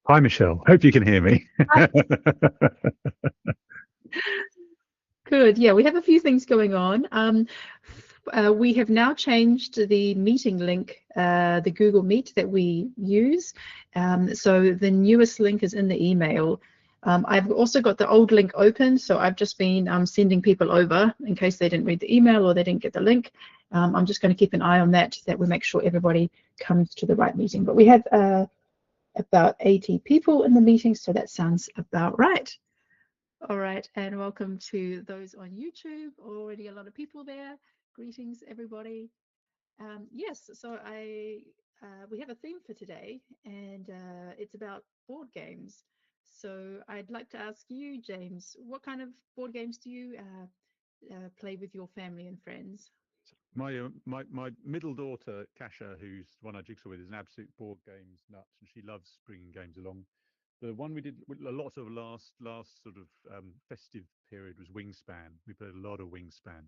Hi, Michelle. Hope you can hear me. Hi. Good. Yeah, we have a few things going on. We have now changed the meeting link, the Google Meet that we use. So the newest link is in the email. I've also got the old link open, so I've just been sending people over in case they didn't read the email or they didn't get the link. I'm just going to keep an eye on that, that we make sure everybody comes to the right meeting. But we have about 80 people in the meeting, so that sounds about right. All right, and welcome to those on YouTube. Already a lot of people there. Greetings, everybody. Yes, so we have a theme for today, and it's about board games. So I'd like to ask you, James, what kind of board games do you play with your family and friends? My middle daughter, Kasha, who's the one I jigsaw with, is an absolute board games nut, and she loves bringing games along. The one we did a lot of last sort of festive period was Wingspan. We played a lot of Wingspan.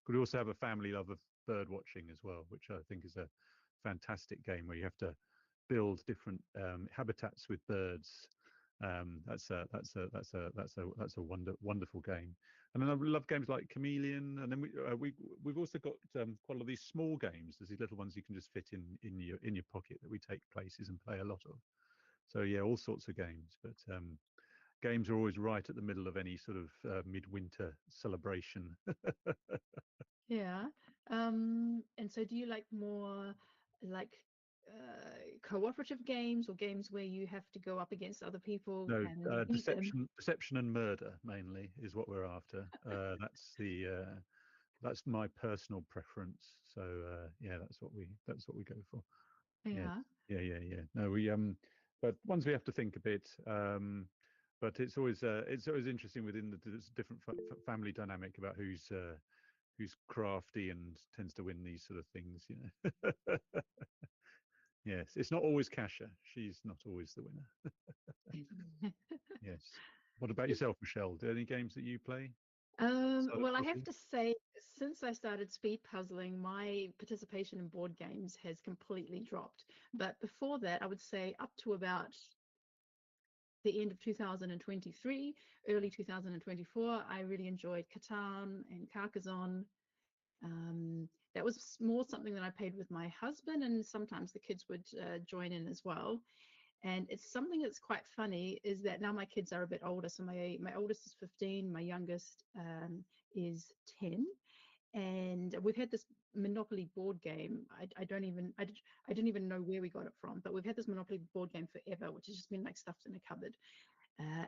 But we also have a family love of bird watching as well, which I think is a fantastic game where you have to build different habitats with birds. That's a wonderful game. And then I love games like Chameleon, and then we've also got quite a lot of these small games. There's these little ones you can just fit in your pocket that we take places and play a lot of. So yeah, all sorts of games, but games are always right at the middle of any sort of midwinter celebration. Yeah. And so do you like more like cooperative games or games where you have to go up against other people No, and beat them? deception and murder mainly is what we're after. That's my personal preference. So yeah, that's what we go for. Yeah, Yeah. yeah. No, but once we have to think a bit. But it's always interesting within the different family dynamic about who's crafty and tends to win these sort of things. Yes, it's not always Kasha. She's not always the winner. Yes. What about yourself, Michelle? Do any games that you play outside of Well, I have footy? to say, since I started speed puzzling, my participation in board games has completely dropped. But before that, I would say up to about the end of 2023, early 2024, I really enjoyed Catan and Carcassonne. That was more something that I played with my husband, and sometimes the kids would join in as well. And it's something that's quite funny is that now my kids are a bit older. So my oldest is 15, my youngest is 10, and we've had this Monopoly board game. I didn't even know where we got it from, but we've had this Monopoly board game forever, which has just been like stuffed in a cupboard.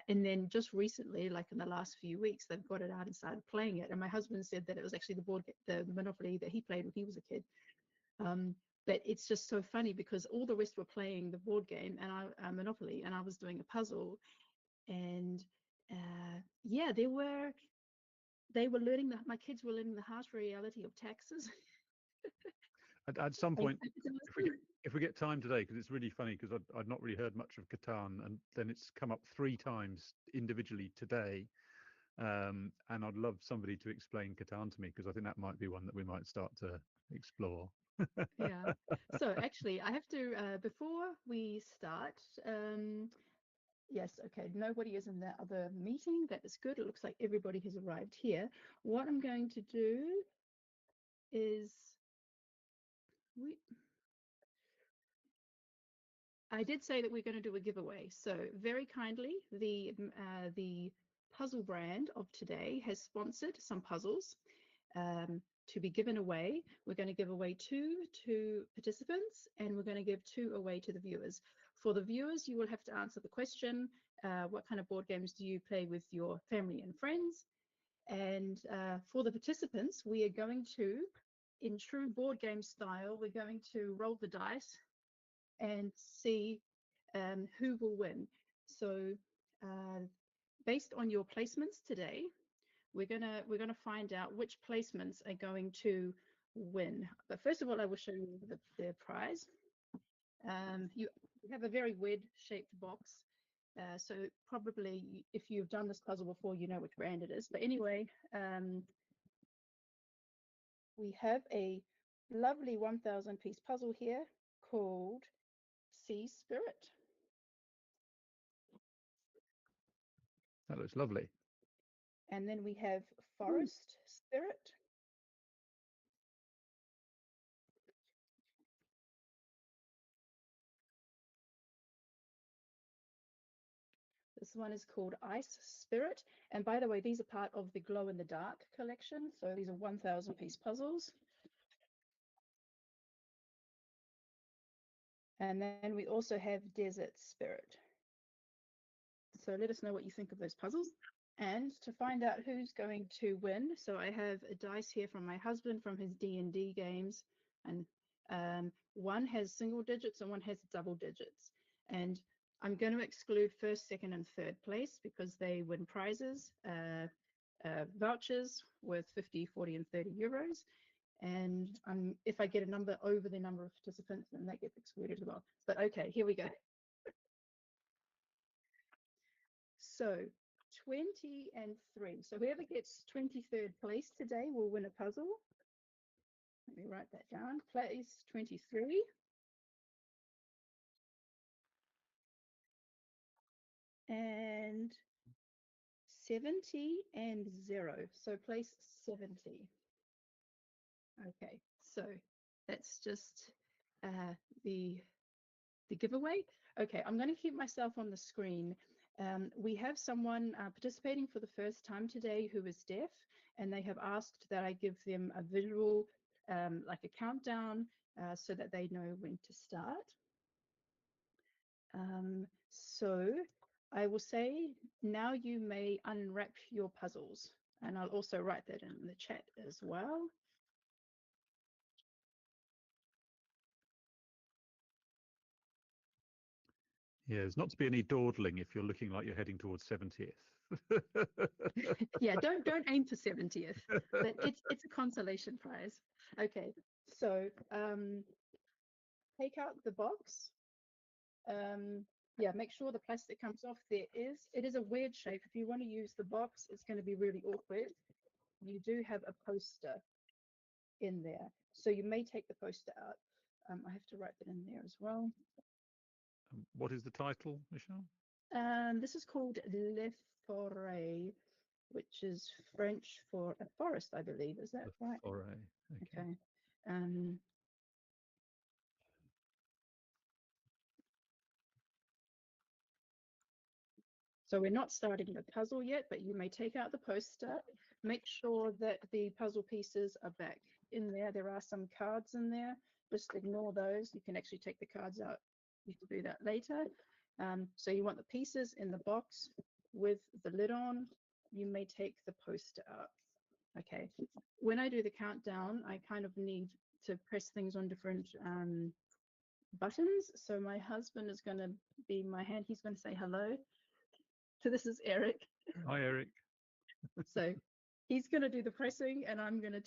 And then just recently, like in the last few weeks, they've got it out and started playing it. And my husband said that it was actually the Monopoly that he played when he was a kid. Um, but it's just so funny because all the rest were playing the board game and Monopoly, and I was doing a puzzle. And yeah, they were learning my kids were learning the harsh reality of taxes. At some Paying point, if we get taxes. if we get time today, because it's really funny, because I'd not really heard much of Catan, and then it's come up three times individually today. And I'd love somebody to explain Catan to me, because I think that might be one that we might start to explore. Yeah. So actually, I have to before we start. Yes, okay. Nobody is in that other meeting. That is good. It looks like everybody has arrived here. What I'm going to do is we I did say that we're going to do a giveaway. So very kindly, the puzzle brand of today has sponsored some puzzles to be given away. We're going to give away two to participants, and we're going to give two away to the viewers. For the viewers, you will have to answer the question, what kind of board games do you play with your family and friends? And for the participants, we are going to, in true board game style, we're going to roll the dice and see who will win. So based on your placements today, we're gonna find out which placements are going to win. But first of all, I will show you the prize. You have a very weird shaped box. So probably if you've done this puzzle before, you know which brand it is. But anyway, we have a lovely 1,000 piece puzzle here called Sea Spirit. That looks lovely. And then we have Forest Spirit. This one is called Ice Spirit. And by the way, these are part of the Glow in the Dark collection. So these are 1,000 piece puzzles. And then we also have Desert Spirit. So let us know what you think of those puzzles. And to find out who's going to win, so I have a dice here from my husband from his D&D games, and one has single digits and one has double digits. And I'm going to exclude first, second, and third place because they win prizes, vouchers worth 50, 40, and 30 euros. And if I get a number over the number of participants, then that gets excluded as well. But okay, here we go. So 20 and 3. So whoever gets 23rd place today will win a puzzle. Let me write that down. Place 23. And 70 and 0. So place 70. Okay, so that's just the giveaway. Okay, I'm going to keep myself on the screen. We have someone participating for the first time today who is deaf, and they have asked that I give them a visual, like a countdown, so that they know when to start. So I will say, now you may unwrap your puzzles, and I'll also write that in the chat as well. Yeah, there's not to be any dawdling if you're looking like you're heading towards 70th. Yeah, don't aim for 70th. But it's a consolation prize. Okay, so take out the box. Yeah, make sure the plastic comes off. It is a weird shape. If you want to use the box, it's going to be really awkward. You do have a poster in there, so you may take the poster out. I have to write that in there as well. What is the title, Michelle? This is called Le Forêt, which is French for a forest, I believe. Is that right? Forêt. Okay. So we're not starting the puzzle yet, but you may take out the poster. Make sure that the puzzle pieces are back in there. There are some cards in there. Just ignore those. You can actually take the cards out. You can do that later. So you want the pieces in the box with the lid on. You may take the poster out. Okay. When I do the countdown, I kind of need to press things on different buttons. So my husband is going to be my hand. He's going to say hello. So this is Eric. Hi, Eric. So he's going to do the pressing, and I'm going to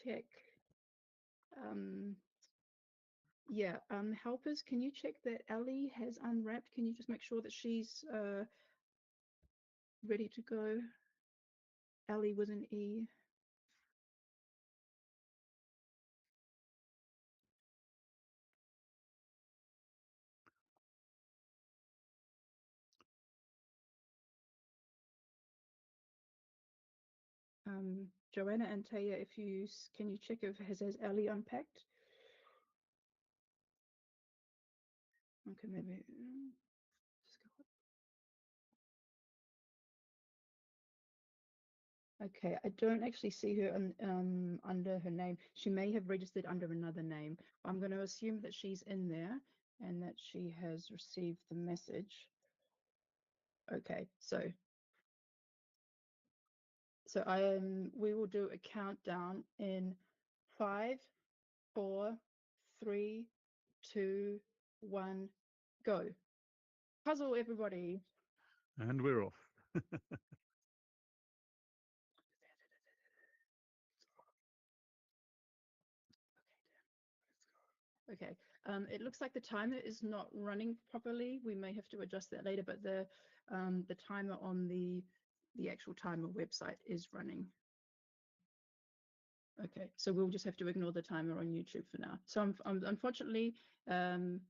check. Yeah, helpers, can you check that Ellie has unwrapped? Can you just make sure that she's ready to go? Ellie with an E. Joanna and Taya, if you can you check if has Ellie unpacked? Okay, maybe just go. Okay, I don't actually see her under her name. She may have registered under another name. I'm going to assume that she's in there and that she has received the message. Okay, so we will do a countdown in 5, 4, 3, 2, 1, go. Puzzle, everybody. And we're off. Okay, it looks like the timer is not running properly. We may have to adjust that later, but the timer on the actual timer website is running. Okay, so we'll just have to ignore the timer on YouTube for now. So unfortunately, the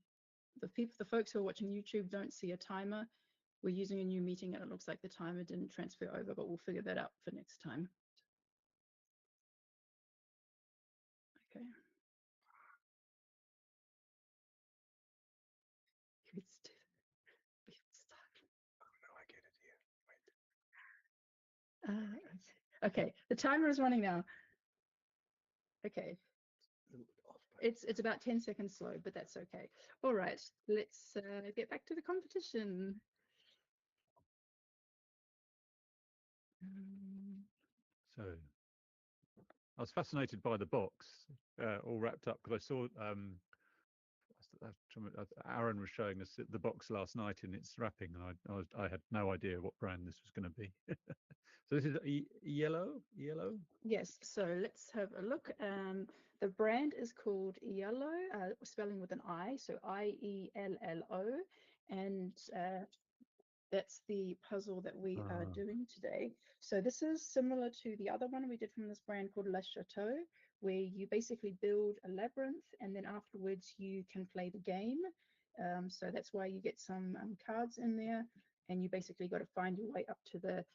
folks who are watching YouTube don't see a timer. We're using a new meeting and it looks like the timer didn't transfer over, but we'll figure that out for next time. Okay. Let's do that. Let's start. Oh no, I get it here. Wait. Okay, the timer is running now. Okay. It's about 10 seconds slow, but that's okay. All right, let's get back to the competition. So I was fascinated by the box, all wrapped up, because I saw Aaron was showing us the box last night in its wrapping, and I had no idea what brand this was going to be. So this is yellow. Yes, so let's have a look. The brand is called Yellow, spelling with an I, so IELLO, and that's the puzzle that we are doing today. So this is similar to the other one we did from this brand called Le Chateau, where you basically build a labyrinth and then afterwards you can play the game. So that's why you get some cards in there, and you basically got to find your way up to the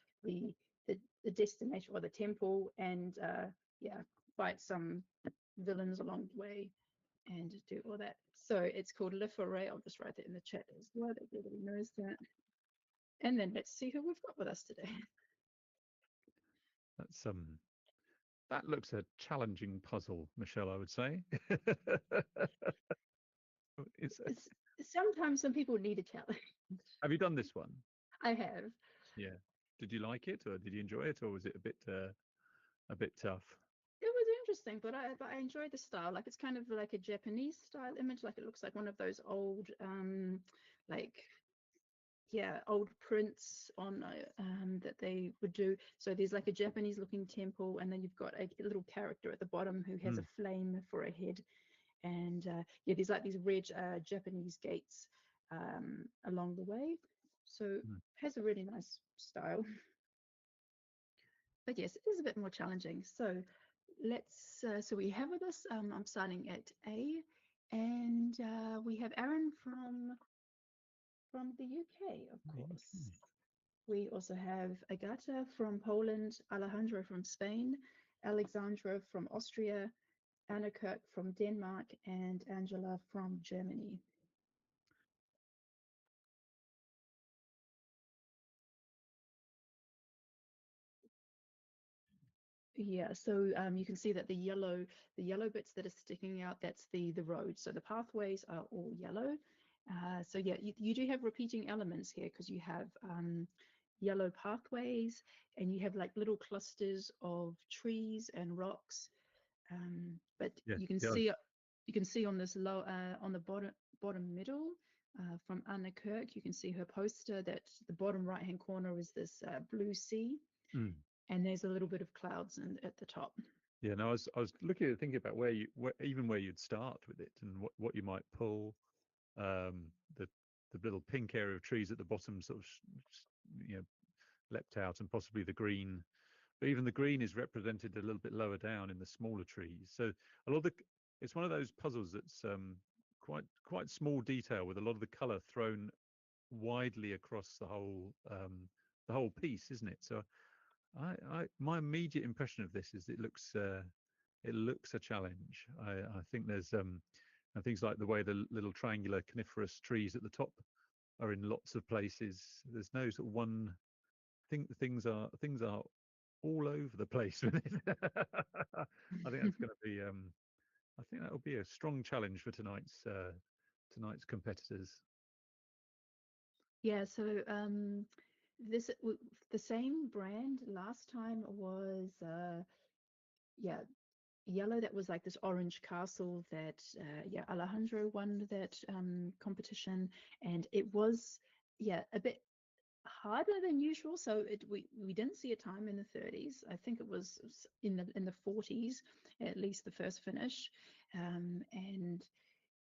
destination or the temple, and yeah, fight some villains along the way and do all that. So it's called Le Foray. I'll just write that in the chat as well, that everybody knows that. And then let's see who we've got with us today. That's that looks a challenging puzzle, Michelle, I would say. Sometimes some people need a challenge. Have you done this one? I have. Yeah. Did you like it, or did you enjoy it, or was it a bit tough? It was interesting, but I enjoyed the style. Like, it's kind of like a Japanese style image. Like, it looks like one of those old like, yeah, old prints on that they would do. So there's like a Japanese looking temple, and then you've got a little character at the bottom who has a flame for a head. And yeah, there's like these red Japanese gates along the way. So it has a really nice style. But yes, it is a bit more challenging. So let's, so we have with us, I'm starting at A, and we have Aaron from the UK, of course. We also have Agata from Poland, Alejandro from Spain, Alexandra from Austria, Anna Kirk from Denmark, and Angela from Germany. Yeah, so you can see that the yellow bits that are sticking out, that's the road. So the pathways are all yellow. So yeah, you do have repeating elements here, because you have yellow pathways, and you have like little clusters of trees and rocks. But Yes, you can see on this low on the bottom middle from Anna Kirk, you can see her poster that the bottom right hand corner is this blue sea. And there's a little bit of clouds at the top. Yeah, no, I was thinking about where you'd start with it, and what you might pull. The little pink area of trees at the bottom sort of leapt out, and possibly the green. But even the green is represented a little bit lower down in the smaller trees. So a lot of it's one of those puzzles that's quite small detail, with a lot of the colour thrown widely across the whole piece, isn't it? So my immediate impression of this is it looks a challenge. I think there's and things like the way the little triangular coniferous trees at the top are in lots of places. There's no sort of one thing. Things are all over the place with it. I think that's going to be I think that will be a strong challenge for tonight's competitors. Yeah, so this the same brand last time was yeah, yellow. That was like this orange castle that yeah, Alejandro won that competition, and it was a bit harder than usual. So we didn't see a time in the 30s. I think it was in the 40s, at least the first finish, and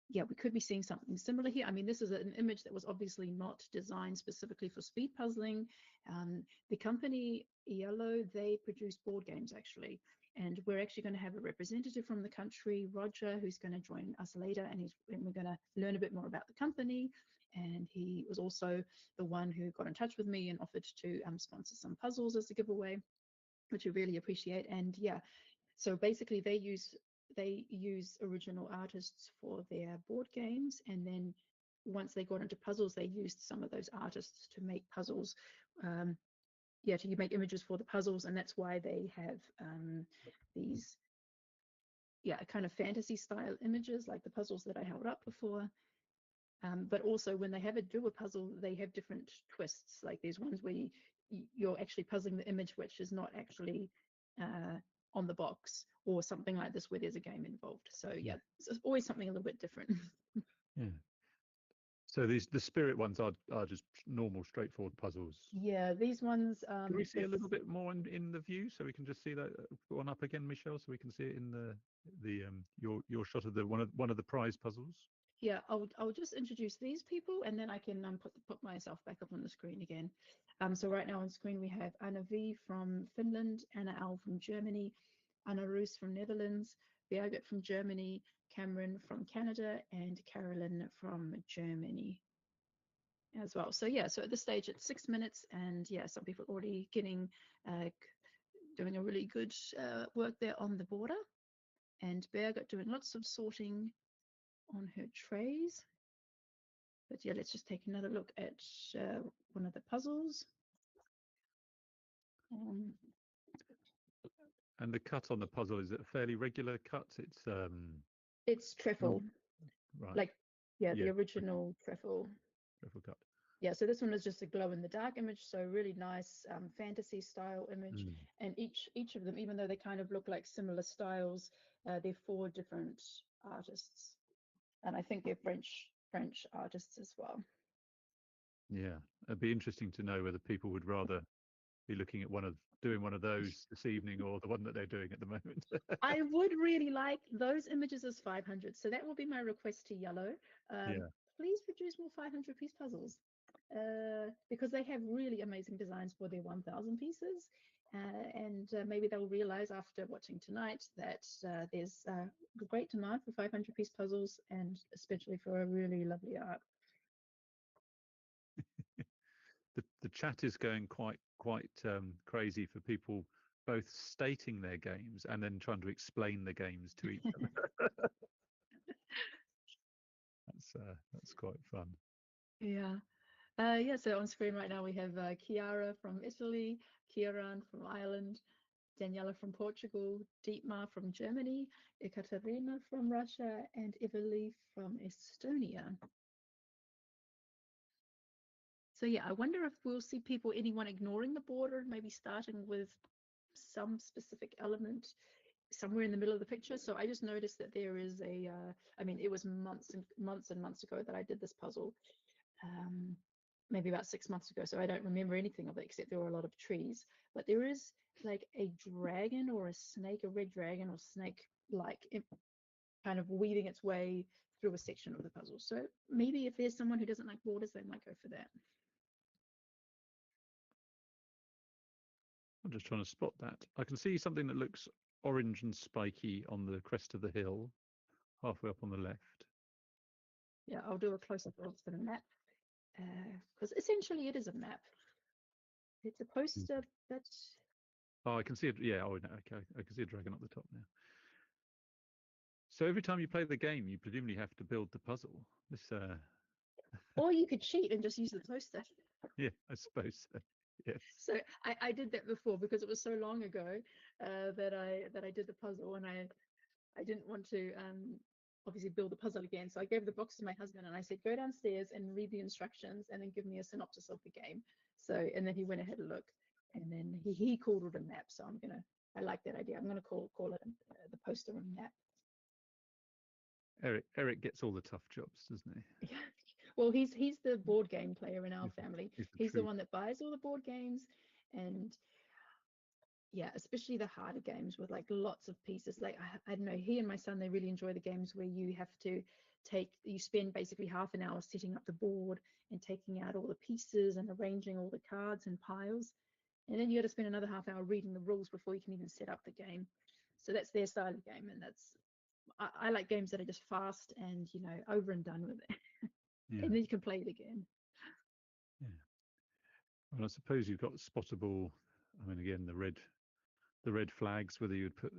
yeah, we could be seeing something similar here. I mean, this is an image that was obviously not designed specifically for speed puzzling. The company Yellow, they produce board games actually, and we're actually going to have a representative from the country, Roger, who's going to join us later, and we're going to learn a bit more about the company and he was also the one who got in touch with me and offered to sponsor some puzzles as a giveaway, which we really appreciate. And yeah, so basically they use original artists for their board games, and then once they got into puzzles, they used some of those artists to make puzzles. To make images for the puzzles, and that's why they have these kind of fantasy style images like the puzzles that I held up before. But also when they do a puzzle, they have different twists. Like there's ones where you're actually puzzling the image which is not actually on the box, or something like this where there's a game involved. So yeah, it's always something a little bit different. Yeah. So the spirit ones are just normal, straightforward puzzles. Yeah, these ones. Can we see a little bit more in the view, so we can just see that one up again, Michelle, so we can see it in the your shot of the one of the prize puzzles. Yeah, I'll just introduce these people, and then I can put myself back up on the screen again. So right now on screen we have Anna V from Finland, Anna L from Germany, Anna Roos from Netherlands, Birgit from Germany, Cameron from Canada, and Carolyn from Germany as well. So yeah, so at this stage it's 6 minutes, and yeah, some people already doing a really good work there on the border, and Birgit doing lots of sorting on her trays. But yeah, let's just take another look at one of the puzzles. And the cut on the puzzle, is it a fairly regular cut? It's trefoil, right? Like the original trefoil cut. Yeah, so this one is just a glow in the dark image, so really nice fantasy style image. And each of them, even though they kind of look like similar styles, they're 4 different artists, and I think they're French artists as well. Yeah, it'd be interesting to know whether people would rather be looking at doing one of those this evening, or the one that they're doing at the moment. I would really like those images as 500, so that will be my request to Yellow. Please produce more 500-piece puzzles, because they have really amazing designs for their 1,000 pieces, and maybe they'll realize after watching tonight that there's great demand for 500-piece puzzles, and especially for a really lovely art. The chat is going quite crazy for people both stating their games and then trying to explain the games to each other. That's quite fun. So on screen right now we have Chiara from Italy, Kieran from Ireland, Daniela from Portugal, Dietmar from Germany, Ekaterina from Russia, and Eveli from Estonia. So yeah, I wonder if we'll see anyone ignoring the border, maybe starting with some specific element somewhere in the middle of the picture. So I just noticed that there is it was months and months ago that I did this puzzle, maybe about 6 months ago. So I don't remember anything of it except there were a lot of trees. But there is like a dragon or a snake, a red dragon or snake, like kind of weaving its way through a section of the puzzle. So maybe if there's someone who doesn't like borders, they might go for that. I'm just trying to spot that. I can see something that looks orange and spiky on the crest of the hill, halfway up on the left. Yeah, I'll do a close-up of the map, because essentially it is a map. It's a poster that's... Oh, I can see it. Yeah, oh, no, okay. I can see a dragon up the top now. So every time you play the game, you presumably have to build the puzzle. Or you could cheat and just use the poster. Yeah, I suppose so. Yes. So I did that before because it was so long ago that I did the puzzle, and I didn't want to obviously build the puzzle again. So I gave the box to my husband and I said, go downstairs and read the instructions and then give me a synopsis of the game. So, and then he went ahead and looked, and then he called it a map. So I like that idea. I'm gonna call it the poster and map. Eric gets all the tough jobs, doesn't he? Yeah. Well, he's the board game player in our family. He's the one that buys all the board games, and yeah, especially the harder games with like lots of pieces. Like I don't know, he and my son, they really enjoy the games where you have to you spend basically half an hour setting up the board and taking out all the pieces and arranging all the cards in piles, and then you got to spend another half hour reading the rules before you can even set up the game. So that's their style of game, and I like games that are just fast and over and done with it. Yeah. and then you can play it again. Yeah. Well, I suppose you've got spottable. I mean, again, the red flags. Whether you'd put,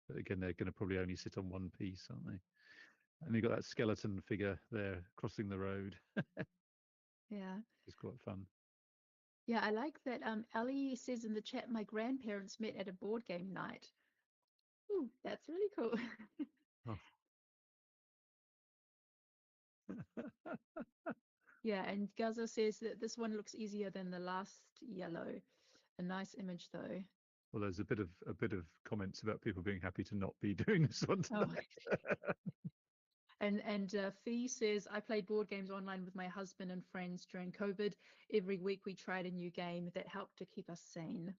but again, they're going to probably only sit on one piece, aren't they? And you've got that skeleton figure there crossing the road. Yeah. It's quite fun. Yeah, I like that. Ali says in the chat, my grandparents met at a board game night. Ooh, that's really cool. Oh. Yeah, and Gaza says that this one looks easier than the last yellow. A nice image though. Well, there's a bit of comments about people being happy to not be doing this one Oh, tonight. and Fee says, I played board games online with my husband and friends during COVID. Every week we tried a new game that helped to keep us sane.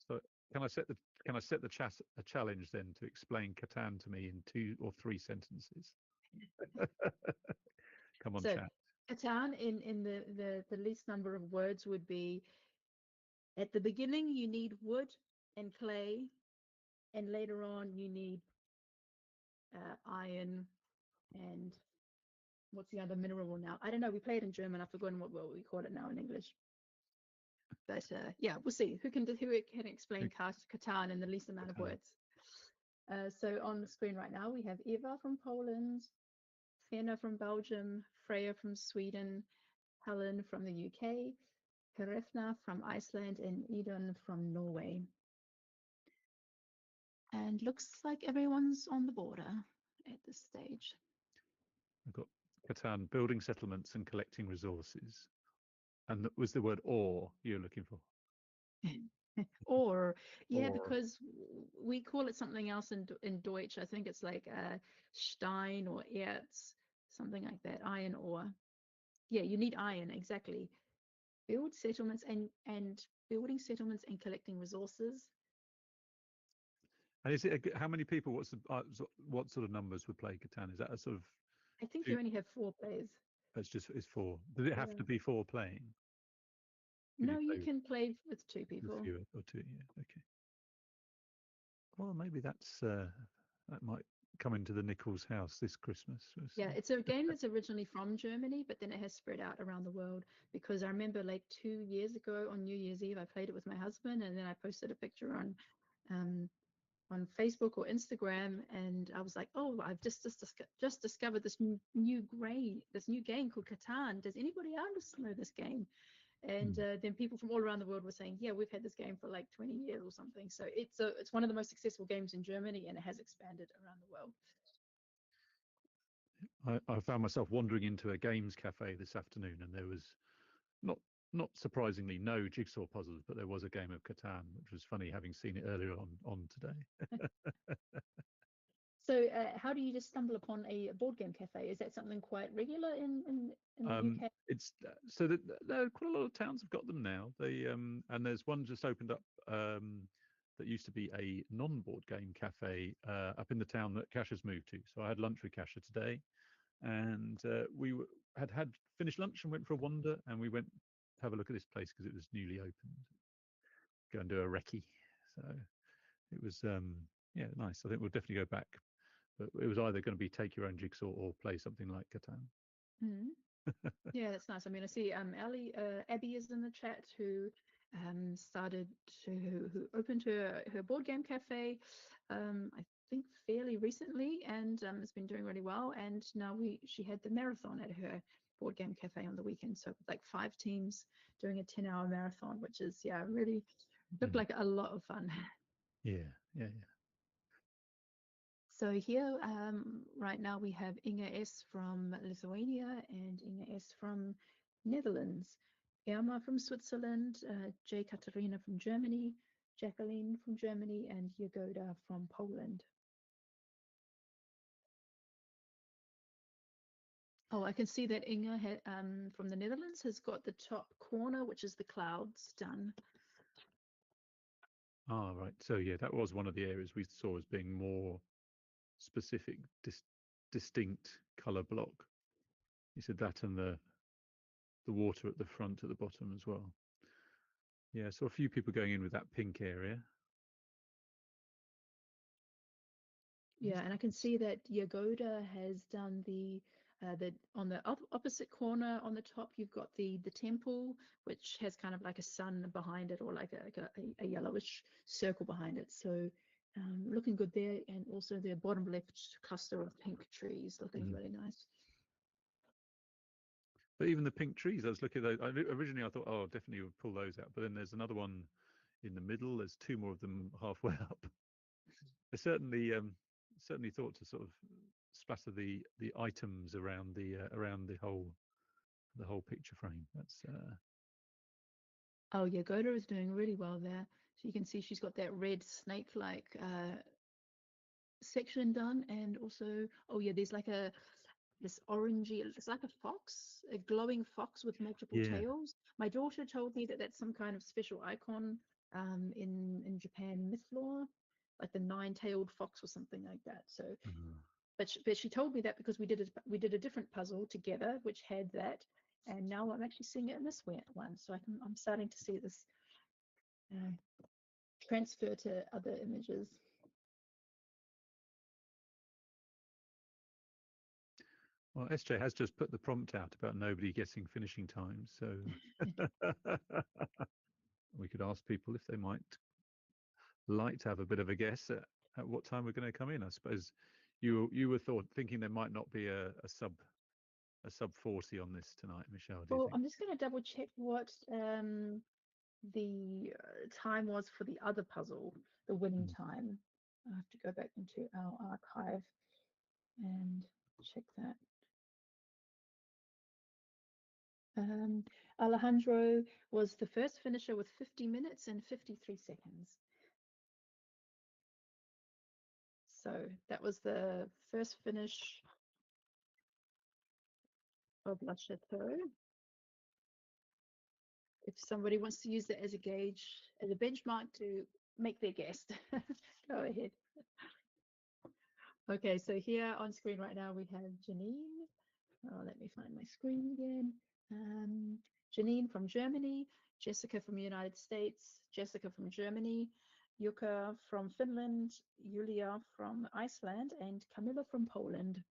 So can I set the a challenge then to explain Catan to me in 2 or 3 sentences? Come on, So chat. Catan in the least number of words would be, at the beginning you need wood and clay, and later on you need iron and what's the other mineral now? I don't know. We play it in German. I've forgotten what we call it now in English. But yeah, we'll see who can explain Catan in the least amount of words. So on the screen right now we have Eva from Poland, Fenna from Belgium, Freya from Sweden, Helen from the UK, Karefna from Iceland, and Eden from Norway. And looks like everyone's on the border at this stage. I've got Catan, building settlements and collecting resources. And that was the word "or" you're looking for. Or, yeah, Or. because we call it something else in Deutsch. I think it's like Stein or Erz, something like that, iron ore. Yeah, you need iron, exactly. Build settlements and building settlements and collecting resources. And is it how many people? What sort of numbers would play Catan? Is that a sort of? I think you only have 4 players. It's 4. Does it have to be 4 playing? No, you can play with 2 people. Fewer or 2, yeah. Okay. Well, maybe that might come into the Nichols house this Christmas. Yeah, it's a game that's originally from Germany, but then it has spread out around the world, because I remember like 2 years ago on New Year's Eve, I played it with my husband, and then I posted a picture on Facebook or Instagram, and I was like, oh, I've just discovered this new game called Catan. Does anybody else know this game? And then people from all around the world were saying, yeah, we've had this game for like 20 years or something. So it's one of the most successful games in Germany, and it has expanded around the world. I found myself wandering into a games cafe this afternoon, and there was not surprisingly no jigsaw puzzles, but there was a game of Catan, which was funny having seen it earlier on today. So how do you just stumble upon a board game cafe? Is that something quite regular in the UK? It's so that there are quite a lot of towns have got them now. They and there's one just opened up that used to be a non-board game cafe up in the town that Kasha's moved to. So I had lunch with Kasha today, and we had finished lunch and went for a wander, and we went to have a look at this place because it was newly opened. Go and do a recce. So it was yeah, nice. I think we'll definitely go back. But it was either going to be take your own jigsaw or play something like Catan. Yeah, that's nice. I mean, I see Abby is in the chat, who who opened her board game cafe, I think fairly recently, and has been doing really well. And now she had the marathon at her board game cafe on the weekend, so like 5 teams doing a 10-hour marathon, which is really looked like a lot of fun. Yeah. So here, right now we have Inga S from Lithuania and Inga S from Netherlands, Irma from Switzerland, J. Katarina from Germany, Jacqueline from Germany, and Jagoda from Poland. Oh, I can see that Inga from the Netherlands has got the top corner, which is the clouds, done. Ah, right. So yeah, that was one of the areas we saw as being more specific, distinct color block. You said that, and the water at the front, at the bottom as well. Yeah, so a few people going in with that pink area. Yeah, and I can see that Jagoda has done the on the opposite corner on the top, you've got the temple, which has kind of like a sun behind it, or like a yellowish circle behind it. So looking good there, and also the bottom left cluster of pink trees looking really nice. But even the pink trees, I was looking at those. Originally, I thought, oh, definitely would pull those out. But then there's another one in the middle. There's two more of them halfway up. I certainly thought to sort of splatter the items around the whole picture frame. That's Oh yeah, Goda is doing really well there. So you can see she's got that red snake-like section done, and also, oh yeah, there's like this orangey, it's like a fox, a glowing fox with multiple tails. My daughter told me that that's some kind of special icon in Japan myth lore, like the nine-tailed fox or something like that. So but she told me that because we did a different puzzle together which had that, and now I'm actually seeing it in this one. So I'm starting to see this transfer to other images. Well, SJ has just put the prompt out about nobody guessing finishing time, so we could ask people if they might like to have a bit of a guess at what time we're going to come in. I suppose you were thinking there might not be a sub 40 on this tonight, Michelle. Do you Well, think? I'm just going to double check what the time was for the other puzzle, the winning time. I have to go back into our archive and check that. Alejandro was the first finisher with 50 minutes and 53 seconds. So that was the first finish of La Chateau. If somebody wants to use that as a gauge, as a benchmark to make their guess, go ahead. Okay, so here on screen right now we have Janine. Oh, let me find my screen again. Janine from Germany, Jessica from the United States, Jessica from Germany, Yuka from Finland, Julia from Iceland, and Camilla from Poland.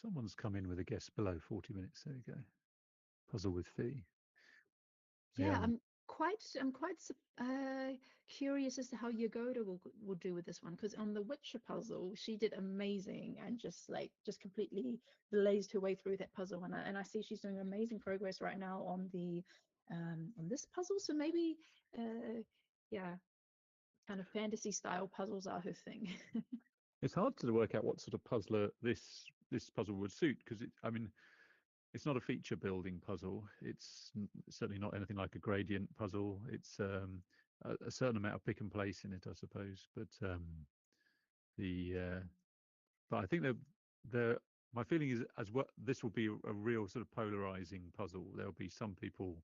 Someone's come in with a guess below 40 minutes. There we go. Puzzle with fee. Yeah, I'm quite curious as to how Yagoda will do with this one, because on the Witcher puzzle she did amazing and just completely blazed her way through that puzzle, and I see she's doing amazing progress right now on this puzzle. So maybe yeah, kind of fantasy style puzzles are her thing. It's hard to work out what sort of puzzler this puzzle would suit, because I mean, it's not a feature building puzzle. It's certainly not anything like a gradient puzzle. It's a certain amount of pick and place in it, I suppose. But but I think my feeling is this will be a real sort of polarizing puzzle. There'll be some people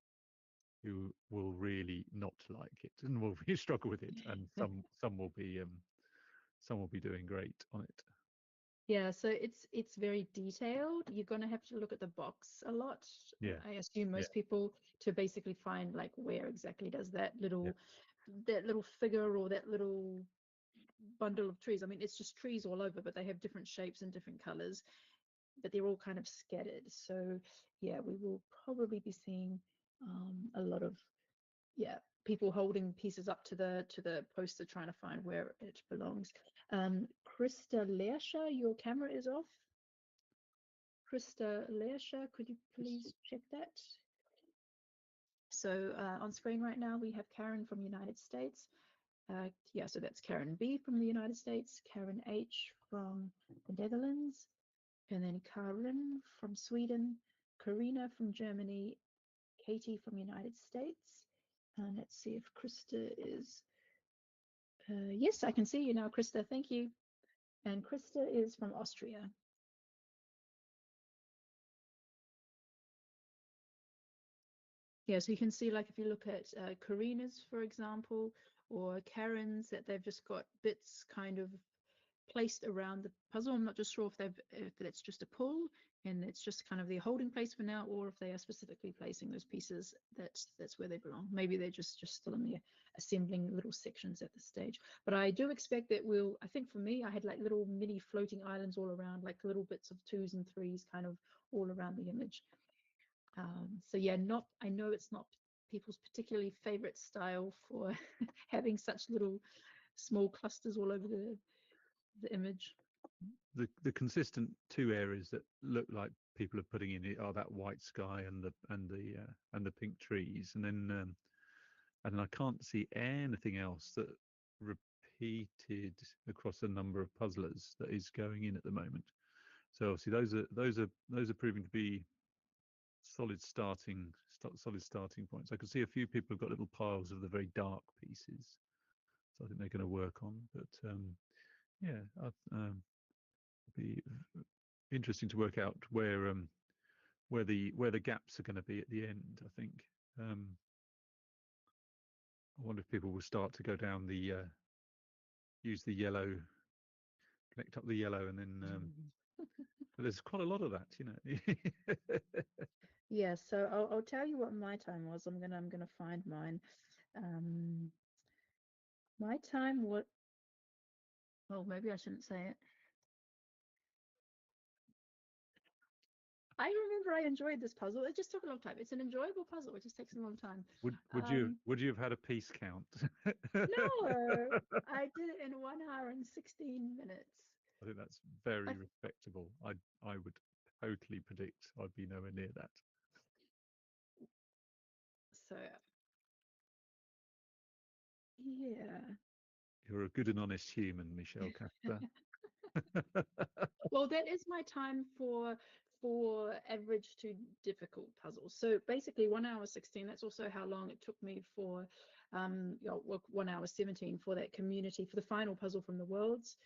who will really not like it and will struggle with it, and some will be doing great on it. Yeah, so it's very detailed. You're going to have to look at the box a lot. Yeah. I assume most people, to basically find like where exactly does that little figure or that little bundle of trees. I mean, it's just trees all over, but they have different shapes and different colors, but they're all kind of scattered. So yeah, we will probably be seeing a lot of people holding pieces up to the poster trying to find where it belongs. Krista Lersha, your camera is off. Krista Lersha, could you please check that? So on screen right now we have Karen from the United States. So that's Karen B from the United States, Karen H from the Netherlands, and then Karin from Sweden, Karina from Germany, Katie from the United States. And let's see if Krista is. Yes, I can see you now, Krista. Thank you. And Krista is from Austria. Yeah, so you can see, like, if you look at Karina's, for example, or Karen's, that they've just got bits kind of placed around the puzzle. I'm not just sure if that's just a pull and it's just kind of their holding place for now, or if they are specifically placing those pieces. That's where they belong. Maybe they're just still in there assembling little sections at this stage. But I do expect that I think for me, I had like little mini floating islands all around, like little bits of 2s and 3s kind of all around the image. So yeah, I know it's not people's particularly favorite style for having such little small clusters all over the image. The consistent two areas that look like people are putting in it are that white sky and the pink trees, and then I can't see anything else that repeated across a number of puzzlers that is going in at the moment. So obviously those are proving to be solid starting points. I can see a few people have got little piles of the very dark pieces, so I think they're going to work on. But yeah, it'll be interesting to work out where the gaps are going to be at the end. I think I wonder if people will start to go down the use the yellow, connect up the yellow, and then there's quite a lot of that, you know. Yeah, so I'll tell you what my time was. I'm gonna find mine. My time, what? Well, maybe I shouldn't say it. I remember I enjoyed this puzzle. It just took a long time. It's an enjoyable puzzle. It just takes a long time. Would you have had a piece count? No, I did it in 1 hour and 16 minutes. I think that's very respectable. I would totally predict I'd be nowhere near that. So yeah. You're a good and honest human, Michelle Casper. Well, that is my time for average to difficult puzzles. So basically 1 hour 16, that's also how long it took me for 1 hour 17 for that community, for the final puzzle from the worlds.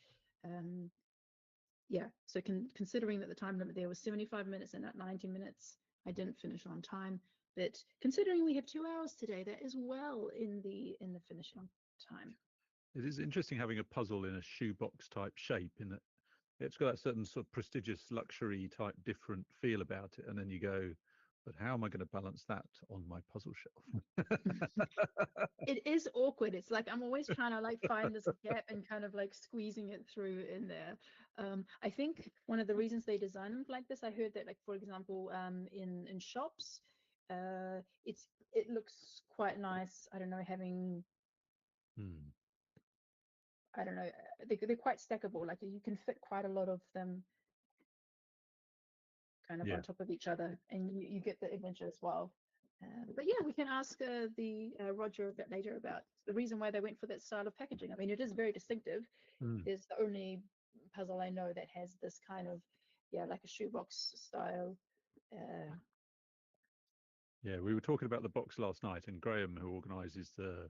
Yeah, so considering that the time limit there was 75 minutes and at 90 minutes I didn't finish on time, but considering we have 2 hours today, that is well in the finishing time. It is interesting having a puzzle in a shoebox type shape, in that it's got that certain sort of prestigious luxury type different feel about it, and then you go, but how am I going to balance that on my puzzle shelf? It is awkward. It's like I'm always trying to like find this gap and kind of like squeezing it through in there. I think one of the reasons they design them like this, I heard that, like, for example, in shops, it looks quite nice. I don't know, having I don't know, they're quite stackable. Like you can fit quite a lot of them kind of Yeah. on top of each other, and you get the image as well. But yeah, we can ask Roger a bit later about the reason why they went for that style of packaging. I mean, it is very distinctive. It's the only puzzle I know that has this kind of, yeah, like a shoebox style. Yeah, we were talking about the box last night, and Graham, who organises the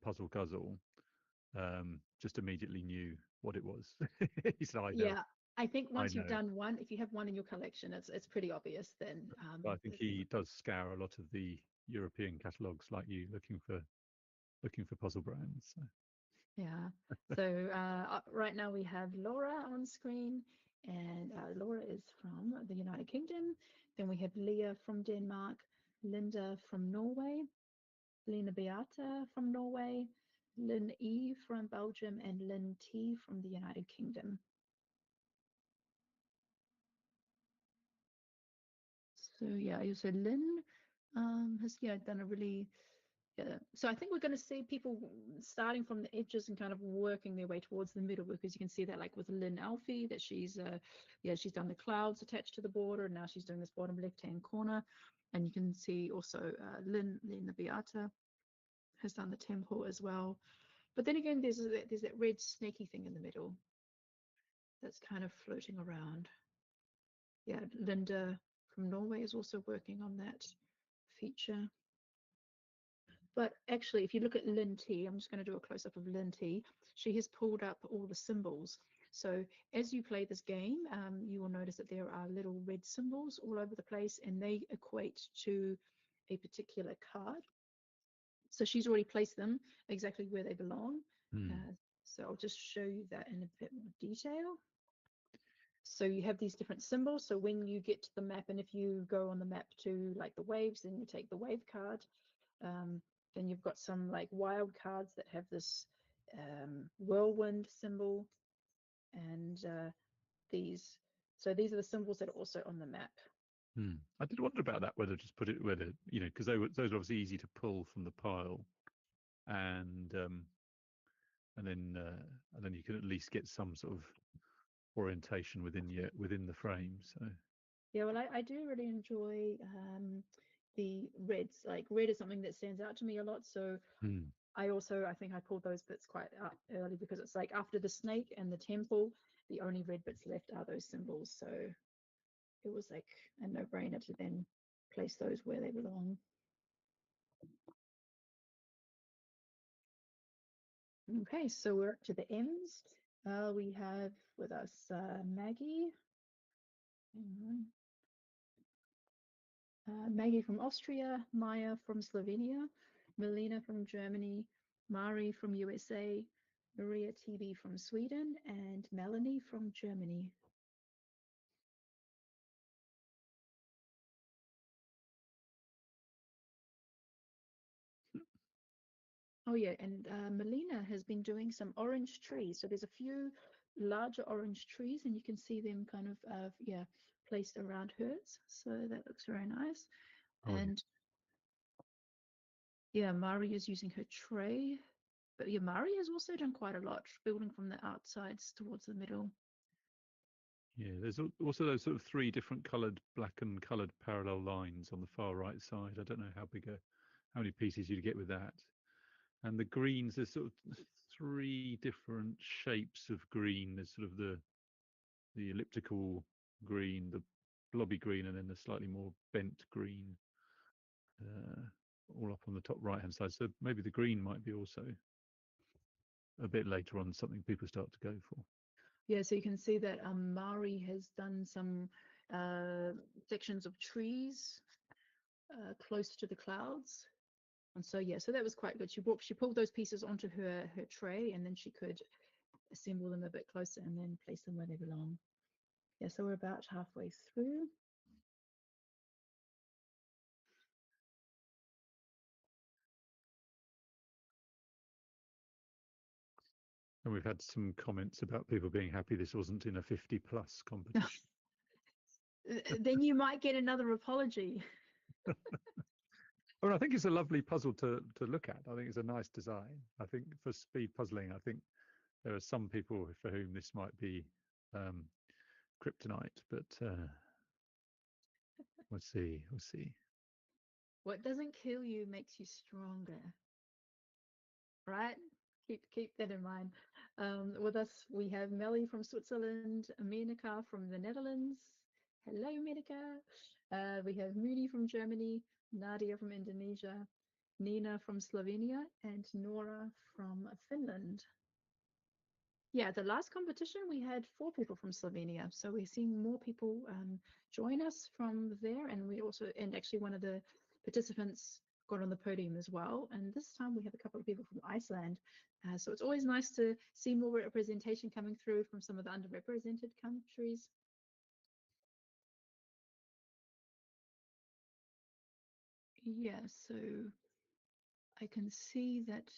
Puzzle Guzzle, just immediately knew what it was. He said, "I know." Yeah, I think once you've know. done one, if you have one in your collection, it's pretty obvious then. But I think he does scour a lot of the European catalogues like you, looking for puzzle brands. So. Yeah. So right now we have Laura on screen, and Laura is from the United Kingdom. Then we have Leah from Denmark, Linda from Norway, Lena Beata from Norway, Lynn E from Belgium, and Lynn T from the United Kingdom. So yeah, you said Lynn has done a really so I think we're going to see people starting from the edges and kind of working their way towards the middle, because you can see that, like with Lynn Alfie, that she's she's done the clouds attached to the border, and now she's doing this bottom left hand corner. And you can see also Lena Beata has done the temple as well. But then again, there's that red snaky thing in the middle that's kind of floating around. Yeah, Linda from Norway is also working on that feature. But actually, if you look at Lynn T, I'm just going to do a close-up of Lynn T. She has pulled up all the symbols. So as you play this game, you will notice that there are little red symbols all over the place, and they equate to a particular card. So she's already placed them exactly where they belong. So I'll just show you that in a bit more detail. So you have these different symbols. So when you get to the map, and if you go on the map to like the waves, then you take the wave card. Then you've got some like wild cards that have this whirlwind symbol, and these. So these are the symbols that are also on the map. I did wonder about that, whether just put it, because those are obviously easy to pull from the pile, and then you can at least get some sort of orientation within the frame. So yeah, well, I do really enjoy the reds. Like red is something that stands out to me a lot. So I think I pulled those bits quite early, because it's like after the snake and the temple, the only red bits left are those symbols. So it was like a no-brainer to then place those where they belong. Okay, so we're up to the M's. We have with us Maggie. Maggie from Austria, Maya from Slovenia, Melina from Germany, Mari from USA, Maria TB from Sweden, and Melanie from Germany. Oh yeah, and Melina has been doing some orange trees. So there's a few larger orange trees, and you can see them kind of placed around hers. So that looks very nice. And yeah, Mari is using her tray. But yeah, Mari has also done quite a lot, building from the outsides towards the middle. Yeah, there's also those sort of three different black and coloured parallel lines on the far right side. I don't know how many pieces you'd get with that. And the greens, there's sort of three different shapes of green. There's sort of the elliptical green, the blobby green, and then the slightly more bent green, all up on the top right-hand side. So maybe the green might be also a bit later on something people start to go for. Yeah, so you can see that Mari has done some sections of trees close to the clouds. And so, yeah, so that was quite good. She pulled those pieces onto her tray, and then she could assemble them a bit closer and then place them where they belong. Yeah, so we're about halfway through. And we've had some comments about people being happy this wasn't in a 50+ competition. Then you might get another apology. Well, I think it's a lovely puzzle to look at. I think it's a nice design. I think for speed puzzling, I think there are some people for whom this might be kryptonite, but we'll see. What doesn't kill you makes you stronger, right? Keep that in mind. With us, we have Melly from Switzerland, Menika from the Netherlands. Hello, Menika. We have Moody from Germany, Nadia from Indonesia, Nina from Slovenia, and Nora from Finland. Yeah, the last competition we had 4 people from Slovenia, so we're seeing more people join us from there, and actually one of the participants got on the podium as well, and this time we have a couple of people from Iceland. So it's always nice to see more representation coming through from some of the underrepresented countries. Yeah, so I can see that.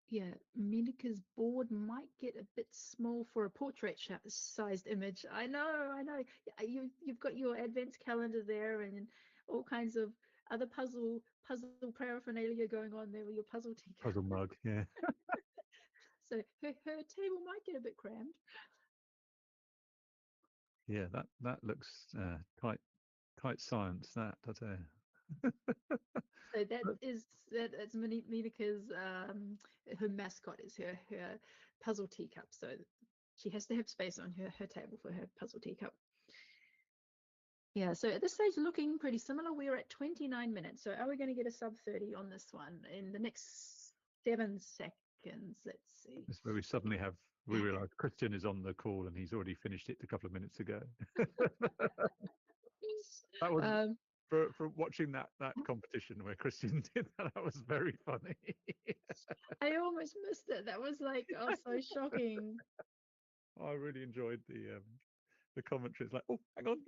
Yeah, Menika's board might get a bit small for a portrait-sized image. I know. You've got your advent calendar there, and all kinds of other puzzle paraphernalia going on there with your puzzle teacup. Puzzle mug, yeah. So her table might get a bit crammed. Yeah, that looks quite science. That I tell you. So that's Menika's her mascot is her puzzle teacup. So she has to have space on her table for her puzzle teacup. Yeah, so at this stage, looking pretty similar. We're at 29 minutes. So are we going to get a sub 30 on this one in the next 7 seconds? Let's see. It's where we realise Christian is on the call and he's already finished it a couple of minutes ago. for watching that competition where Christian did that. That was very funny. I almost missed it. That was like, oh, so shocking. I really enjoyed the commentary. It's like, oh, hang on.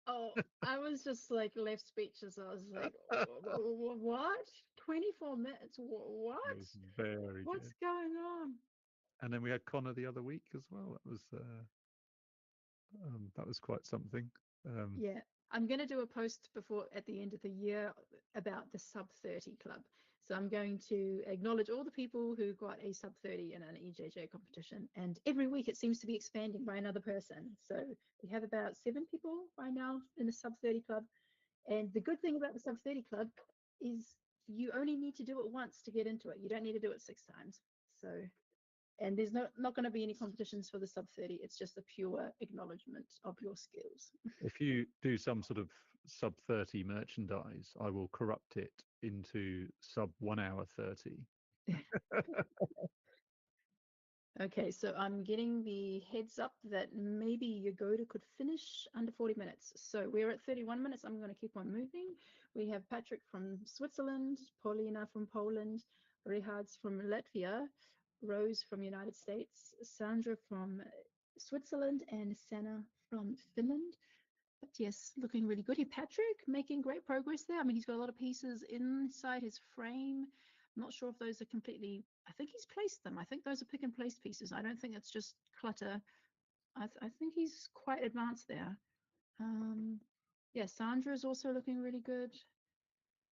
Oh, I was just like left speechless. I was like, what? 24 minutes? What? It was very What's good. going on? And then we had Connor the other week as well. That was quite something. Yeah, I'm going to do a post before at the end of the year about the sub 30 club. So I'm going to acknowledge all the people who got a sub 30 in an EJJ competition. And every week it seems to be expanding by another person. So we have about 7 people right now in the sub 30 club. And the good thing about the sub 30 club is you only need to do it once to get into it. You don't need to do it 6 times. So, and there's not going to be any competitions for the sub 30. It's just a pure acknowledgement of your skills. If you do some sort of sub 30 merchandise, I will corrupt it into sub 1 hour 30. Okay, so I'm getting the heads up that maybe Yagoda could finish under 40 minutes. So we're at 31 minutes. I'm going to keep on moving. We have Patrick from Switzerland, Paulina from Poland, Rehards from Latvia, Rose from United States, Sandra from Switzerland, and Sana from Finland. But yes, looking really good here. Patrick making great progress there. I mean, he's got a lot of pieces inside his frame. I'm not sure if those are completely, I think he's placed them. I think those are pick and place pieces. I don't think it's just clutter. I think he's quite advanced there. Yeah, Sandra is also looking really good.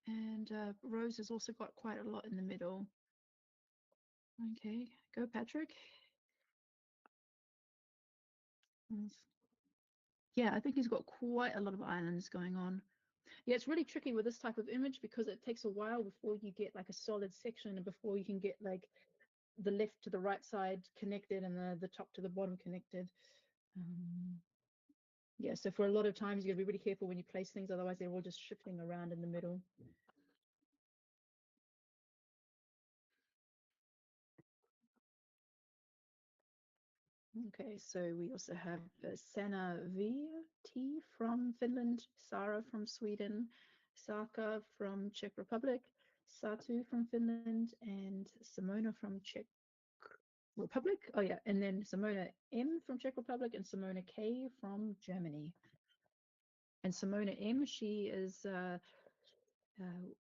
And Rose has also got quite a lot in the middle. Okay, go Patrick. Yeah, I think he's got quite a lot of islands going on. Yeah, it's really tricky with this type of image because it takes a while before you get like a solid section and before you can get like the left to the right side connected and the top to the bottom connected. Yeah, so for a lot of times you gotta be really careful when you place things, otherwise they're all just shifting around in the middle. Okay, so we also have Sana VT from Finland, Sara from Sweden, Saka from Czech Republic, Satu from Finland, and Simona from Czech Republic. Oh yeah, and then Simona M from Czech Republic and Simona K from Germany. And Simona M, she is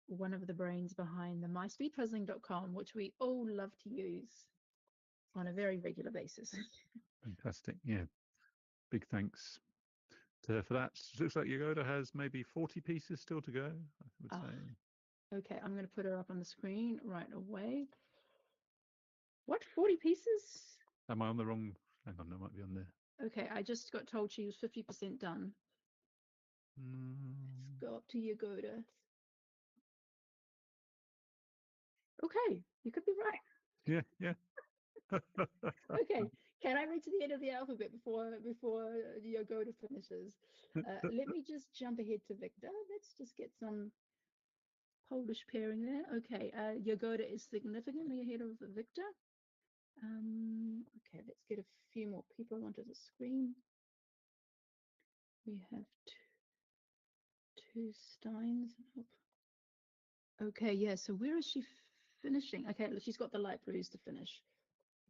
one of the brains behind the myspeedpuzzling.com, which we all love to use on a very regular basis. Fantastic. Yeah. Big thanks to her for that. Looks like Yagoda has maybe 40 pieces still to go, I would say. Okay, I'm going to put her up on the screen right away. What, 40 pieces? Am I on the wrong? Hang on, I might be on there. Okay, I just got told she was 50% done. Let's go up to Yagoda. Okay, you could be right. Yeah, yeah. Okay, can I read to the end of the alphabet before Yagoda finishes? Let me just jump ahead to Victor. Let's just get some Polish pairing there. Okay, Yagoda is significantly ahead of Victor. Okay, let's get a few more people onto the screen. We have two Steins. Okay, yeah, so where is she finishing? Okay, she's got the light blues to finish.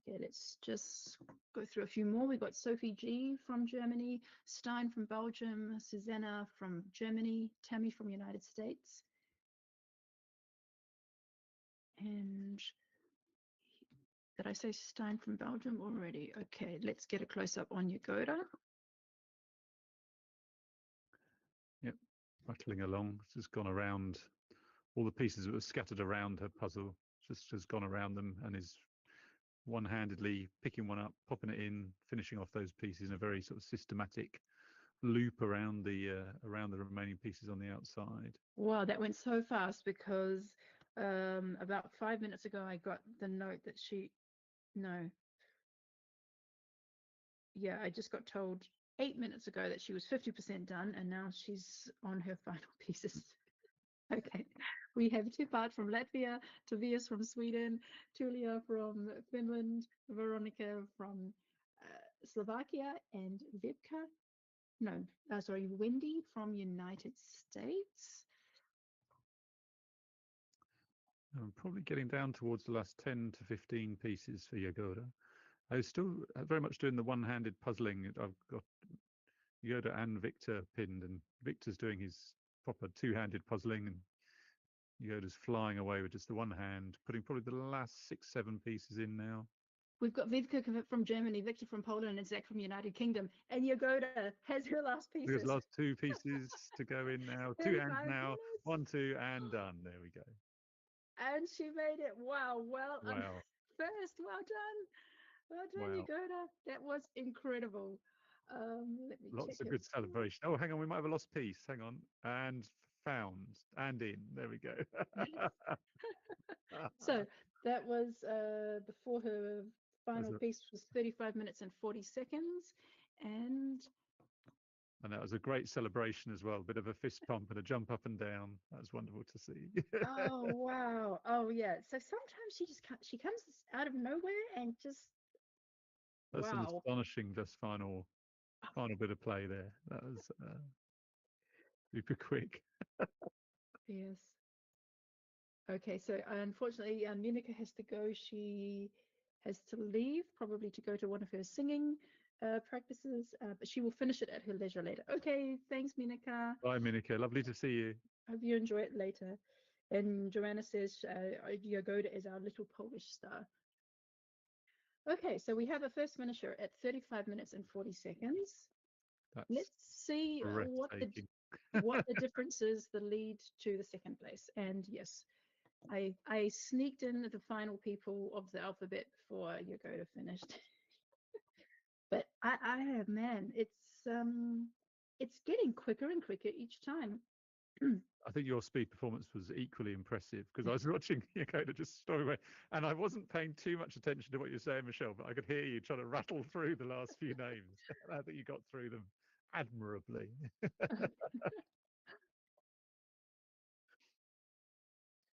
Okay, let's just go through a few more. We've got Sophie G from Germany, Stein from Belgium, Susanna from Germany, Tammy from United States. And did I say Stein from Belgium already? Okay, let's get a close-up on Yagoda. Yep, rattling along. Just gone around all the pieces that were scattered around her puzzle. Just has gone around them and is one-handedly picking one up, popping it in, finishing off those pieces in a very sort of systematic loop around the remaining pieces on the outside. Wow, that went so fast because about 5 minutes ago I got the note that I just got told 8 minutes ago that she was 50% done, and now she's on her final pieces. Okay, we have Tipat from Latvia, Tobias from Sweden, Tulia from Finland, Veronica from Slovakia, and Vipka no, sorry, Wendy from United States. I'm probably getting down towards the last 10 to 15 pieces for Yagoda. I was still very much doing the one-handed puzzling. I've got Yoda and Victor pinned, and Victor's doing his proper two-handed puzzling, and Yoda's flying away with just the one hand, putting probably the last 6, 7 pieces in now. We've got Vivka from Germany, Victor from Poland, and Zach from United Kingdom. And Yagoda has her last pieces. Because last 2 pieces to go in now. 2 hands now. Minutes. 1, 2, and done. There we go. And she made it. Wow. Well, Wow. first. Well done. Well done, Wow. Yagoda. That was incredible. Let me Lots check of good celebration. Oh, hang on. We might have a lost piece. Hang on. And found. And in. There we go. So that was before her final piece was 35 minutes and 40 seconds. And that was a great celebration as well. A bit of a fist pump and a jump up and down. That was wonderful to see. oh wow. Oh yeah. So sometimes she comes out of nowhere and just That's an wow. astonishing just final bit of play there. That was super quick. Yes. Okay, so unfortunately, Monica has to go. She has to leave, probably to go to one of her singing practices, but she will finish it at her leisure later. Okay, thanks, Monica. Bye, Monica. Lovely to see you. Hope you enjoy it later. And Joanna says Yagoda is our little Polish star. Okay, so we have a first finisher at 35 minutes and 40 seconds. That's Let's see what the difference is, the lead to the second place. And yes, I sneaked in the final people of the alphabet before Yagoda finished. But man, it's getting quicker and quicker each time. I think your speed performance was equally impressive because I was watching Yagoda just storm away, and I wasn't paying too much attention to what you're saying, Michelle, but I could hear you trying to rattle through the last few names. I think you got through them admirably.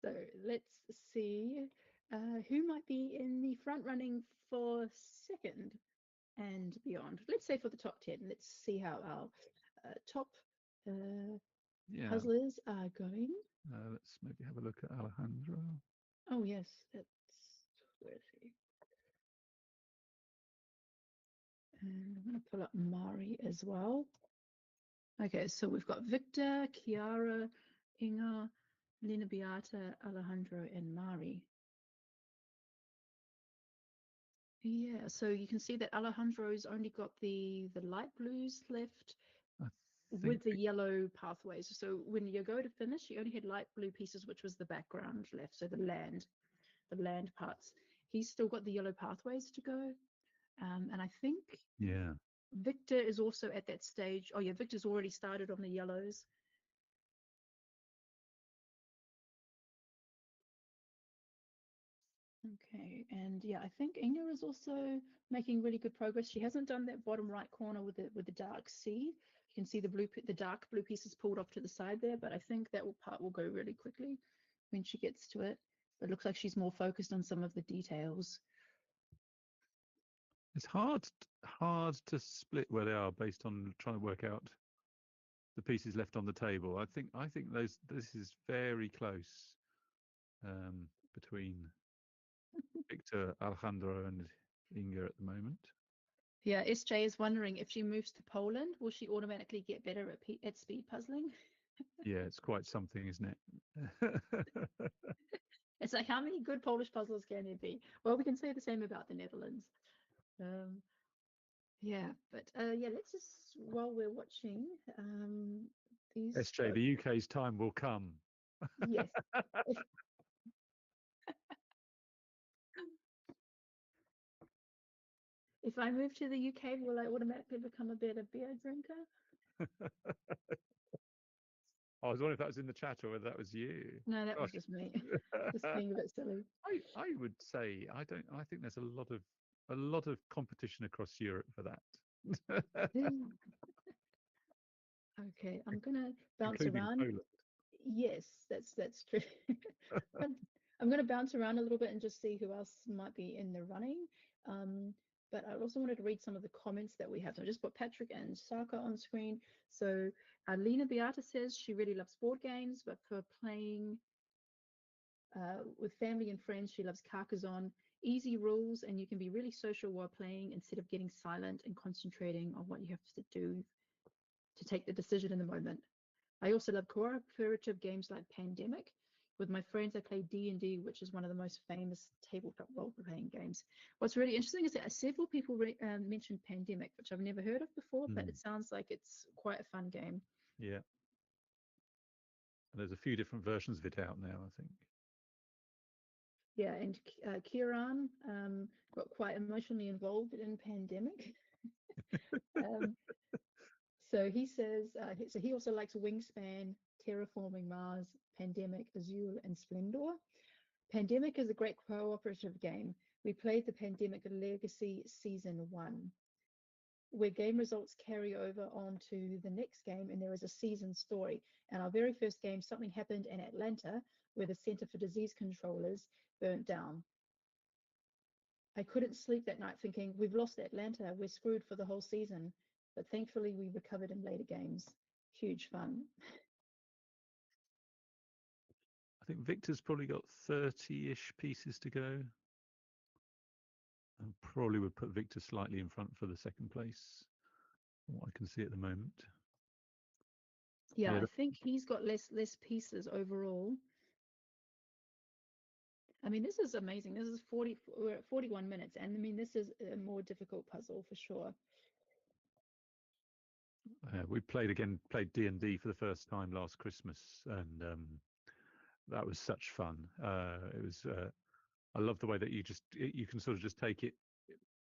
So let's see who might be in the front running for second and beyond. Let's say for the top 10. Let's see how our top puzzlers are going. Let's maybe have a look at Alejandro. Oh yes, where is he? And I'm going to pull up Mari as well. Okay, so we've got Victor, Chiara, Inga, Lena Beata, Alejandro, and Mari. Yeah, so you can see that Alejandro's only got the light blues left with the yellow pathways. So when you go to finish, you only had light blue pieces, which was the background left, so the land parts. He's still got the yellow pathways to go. And I think Victor is also at that stage. Oh yeah, Victor's already started on the yellows. Okay, and yeah, I think Inga is also making really good progress. She hasn't done that bottom right corner with the dark C. You can see the dark blue pieces pulled off to the side there, but I think that part will go really quickly when she gets to it. It looks like she's more focused on some of the details. It's hard to split where they are based on trying to work out the pieces left on the table. I think this is very close between Victor, Alejandro, and Inga at the moment. Yeah, SJ is wondering if she moves to Poland, will she automatically get better at speed puzzling? Yeah, it's quite something, isn't it? It's like, how many good Polish puzzles can there be? Well, we can say the same about the Netherlands. Yeah, but yeah, let's just, while we're watching these SJ, the UK's time will come. Yes. If I move to the UK, will I automatically become a better beer drinker? I was wondering if that was in the chat or whether that was you. No, that was just me. Just being a bit silly. I would say I think there's a lot of competition across Europe for that. Okay, I'm gonna bounce including around. Poland. Yes, that's true. I'm gonna bounce around a little bit and just see who else might be in the running. but I also wanted to read some of the comments that we have. So I just put Patrick and Saka on screen. So Lena Beata says she really loves board games, but for playing with family and friends, she loves Carcassonne. Easy rules, and you can be really social while playing instead of getting silent and concentrating on what you have to do to take the decision in the moment. I also love cooperative games like Pandemic. With my friends, I play D&D, which is one of the most famous tabletop role-playing games. What's really interesting is that several people mentioned Pandemic, which I've never heard of before, but it sounds like it's quite a fun game. Yeah. There's a few different versions of it out now, I think. Yeah, and Kieran got quite emotionally involved in Pandemic. So he says, so he also likes Wingspan, Terraforming Mars, Pandemic, Azul, and Splendor. Pandemic is a great cooperative game. We played the Pandemic Legacy Season 1, where game results carry over onto the next game, and there is a season story. And our very first game, something happened in Atlanta where the Center for Disease Controllers burnt down. I couldn't sleep that night thinking, we've lost Atlanta, we're screwed for the whole season. But thankfully, we recovered in later games. Huge fun. I think Victor's probably got 30-ish pieces to go. I probably would put Victor slightly in front for the second place, from what I can see at the moment. Yeah, I think he's got less pieces overall. I mean, this is amazing. This is we're at 41 minutes, and I mean, this is a more difficult puzzle for sure. We played D&D for the first time last Christmas, and that was such fun. It was. I love the way that you can sort of just take it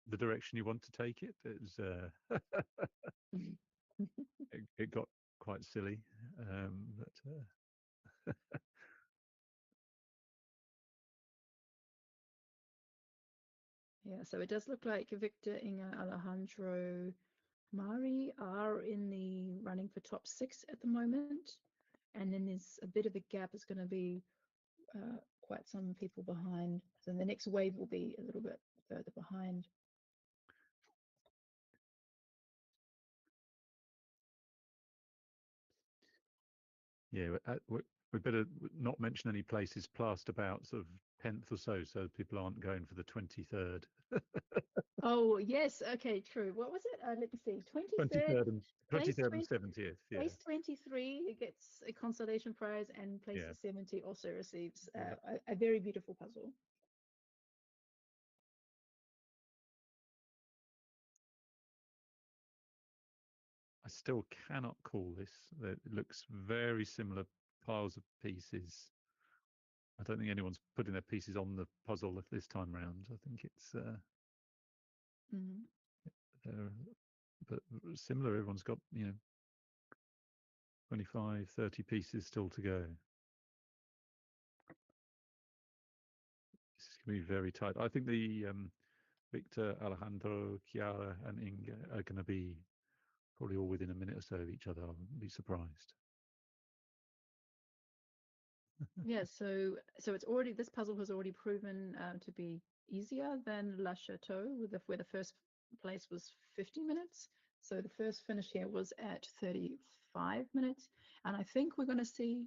the direction you want to take it. It was. it got quite silly, but. Yeah, so it does look like Victor, Inga, Alejandro, Mari are in the running for top 6 at the moment. And then there's a bit of a gap. It's going to be quite some people behind. So the next wave will be a little bit further behind. Yeah, we better not mention any places plastered about sort of 10th or so people aren't going for the 23rd. Oh, yes. Okay, true. What was it? Let me see. 23rd and 70th. Yeah. Place 23 gets a consolation prize, and place 70 also receives a very beautiful puzzle. I still cannot call this. It looks very similar piles of pieces. I don't think anyone's putting their pieces on the puzzle this time round. I think it's but similar. Everyone's got 25, 30 pieces still to go. This is going to be very tight. I think the Victor, Alejandro, Chiara, and Inga are going to be probably all within a minute or so of each other. I wouldn't be surprised. Yeah, so this puzzle has already proven to be easier than La Chateau, where the first place was 50 minutes. So the first finish here was at 35 minutes, and I think we're going to see.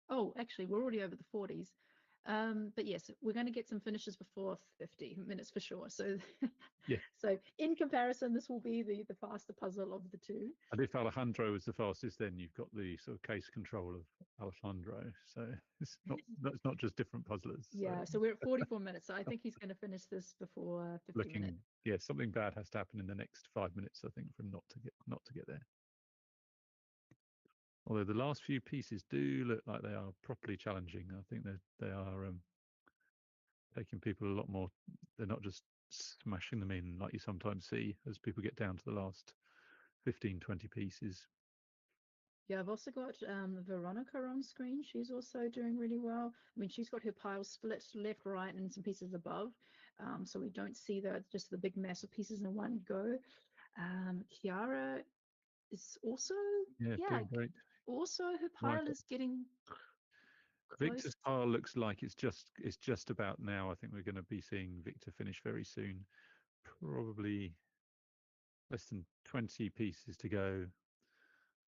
Oh, actually, we're already over the 40s. But yes, we're going to get some finishes before 50 minutes for sure. So, yeah. So in comparison, this will be the faster puzzle of the two. And if Alejandro is the fastest, then you've got the sort of case control of Alejandro. So it's not just different puzzlers. Yeah. So we're at 44 minutes. So I think he's going to finish this before 50 minutes. Yeah, something bad has to happen in the next 5 minutes, I think, for him not to get there. Although the last few pieces do look like they are properly challenging. I think they are taking people a lot more. They're not just smashing them in like you sometimes see as people get down to the last 15, 20 pieces. Yeah, I've also got Veronica on screen. She's also doing really well. I mean, she's got her pile split left, right, and some pieces above. So we don't see just the big mass of pieces in one go. Chiara is also doing great. Also, her pile is getting close. Victor's pile looks like it's just about now. I think we're going to be seeing Victor finish very soon. probably less than 20 pieces to go.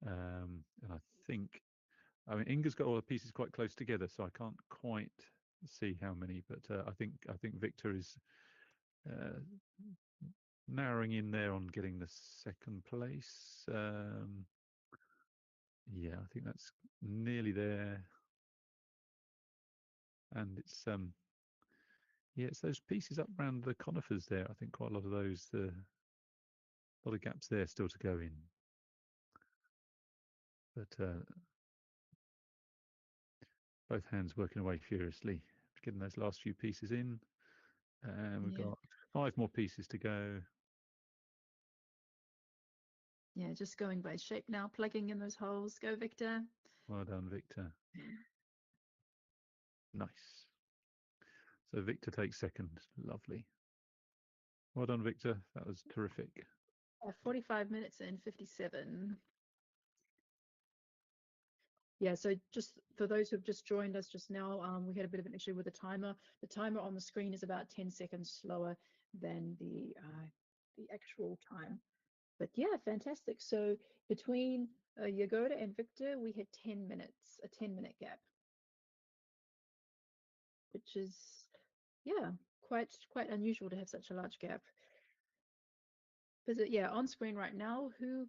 And I think, I mean, Inga's got all the pieces quite close together, so I can't quite see how many, but I think Victor is narrowing in there on getting the second place. Yeah, I think that's nearly there. And it's yeah, it's those pieces up around the conifers there. I think quite a lot of those, a lot of gaps there still to go in. But both hands working away furiously, getting those last few pieces in. And we've got 5 more pieces to go. Yeah, just going by shape now, plugging in those holes. Go, Victor. Well done, Victor. Nice. So Victor takes second. Lovely. Well done, Victor. That was terrific. 45 minutes and 57. Yeah, so just for those who've just joined us just now, we had a bit of an issue with the timer. The timer on the screen is about 10 seconds slower than the actual time. But yeah, fantastic. So between Yagoda and Victor, we had 10 minutes, a 10-minute gap, which is, yeah, quite unusual to have such a large gap. But yeah, on screen right now, who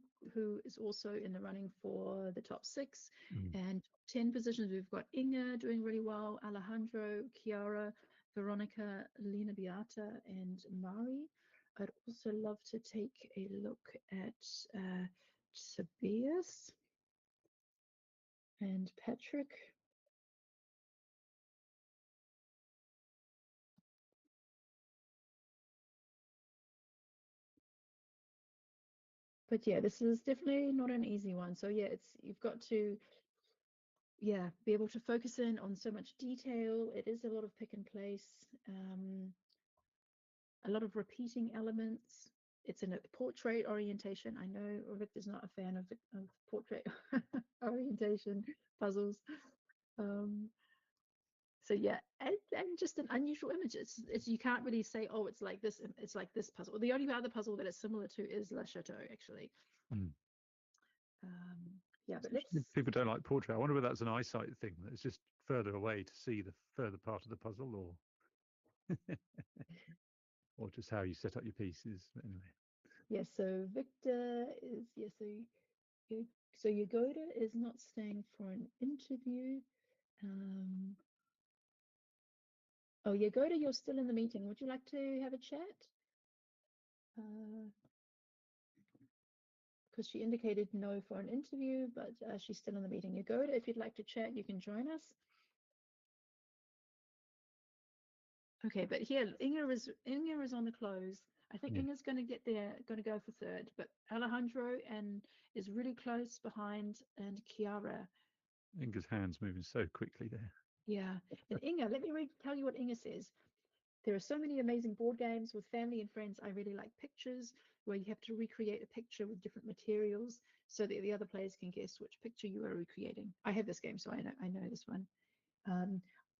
is also in the running for the top 6 and top 10 positions. We've got Inga doing really well, Alejandro, Chiara, Veronica, Lena Beata, and Mari. I'd also love to take a look at Tobias and Patrick. But yeah, this is definitely not an easy one. So yeah, you've got to be able to focus in on so much detail. It is a lot of pick and place, a lot of repeating elements. It's in a portrait orientation. I know Victor's not a fan of portrait orientation puzzles. So yeah, and just an unusual image. It's you can't really say, oh, it's like this puzzle. The only other puzzle that it's similar to is La Chateau, actually. Yeah, but people don't like portrait. I wonder whether that's an eyesight thing. That it's just further away to see the further part of the puzzle, or or just how you set up your pieces. But anyway. Yeah. So Victor is So Yagoda is not staying for an interview. Oh, Yagoda, you're still in the meeting. Would you like to have a chat? Because she indicated no for an interview, but she's still in the meeting. Yagoda, if you'd like to chat, you can join us. Okay, but here Inga is on the close. I think Inga's going to get there, going to go for third, but Alejandro is really close behind, and Chiara. Inga's hands moving so quickly there. Yeah, and Inga, let me tell you what Inga says. There are so many amazing board games with family and friends. I really like pictures where you have to recreate a picture with different materials so that the other players can guess which picture you are recreating. I have this game, so I know this one.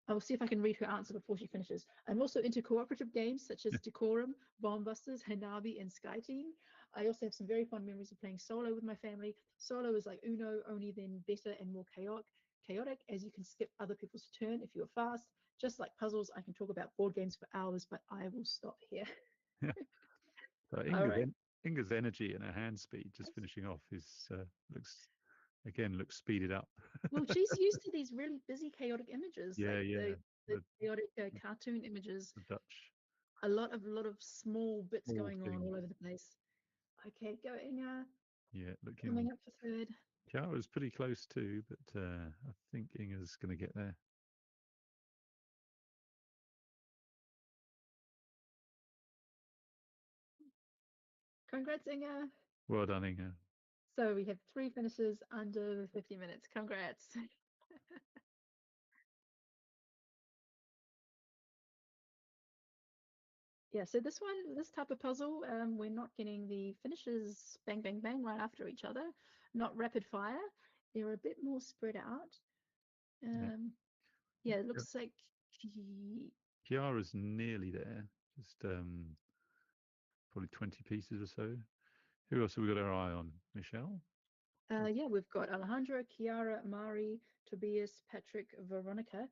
I'll see if I can read her answer before she finishes. I'm also into cooperative games such as Decorum, Bomb Busters, Hanabi, and Sky Team. I also have some very fond memories of playing solo with my family. Solo is like Uno, only then better and more chaotic, as you can skip other people's turn if you're fast. Just like puzzles, I can talk about board games for hours, but I will stop here. Yeah. So Inga's energy and her hand speed just finishing off is looks speeded up. Well, she's used to these really busy, chaotic images, Yeah, like yeah. the chaotic cartoon images. The Dutch. A lot of small bits going on all over the place. Okay, go Inga. Yeah, looking Coming up for third. Chiara's pretty close too, but I think Inga's going to get there. Congrats, Inga. Well done, Inga. So we have 3 finishes under 50 minutes. Congrats. Yeah, so this type of puzzle, we're not getting the finishes bang, bang, bang right after each other, not rapid fire. They're a bit more spread out. Yeah, it looks like Chiara's nearly there. Just probably 20 pieces or so. Who else have we got our eye on? Michelle? Yeah, we've got Alejandro, Chiara, Mari, Tobias, Patrick, Veronica.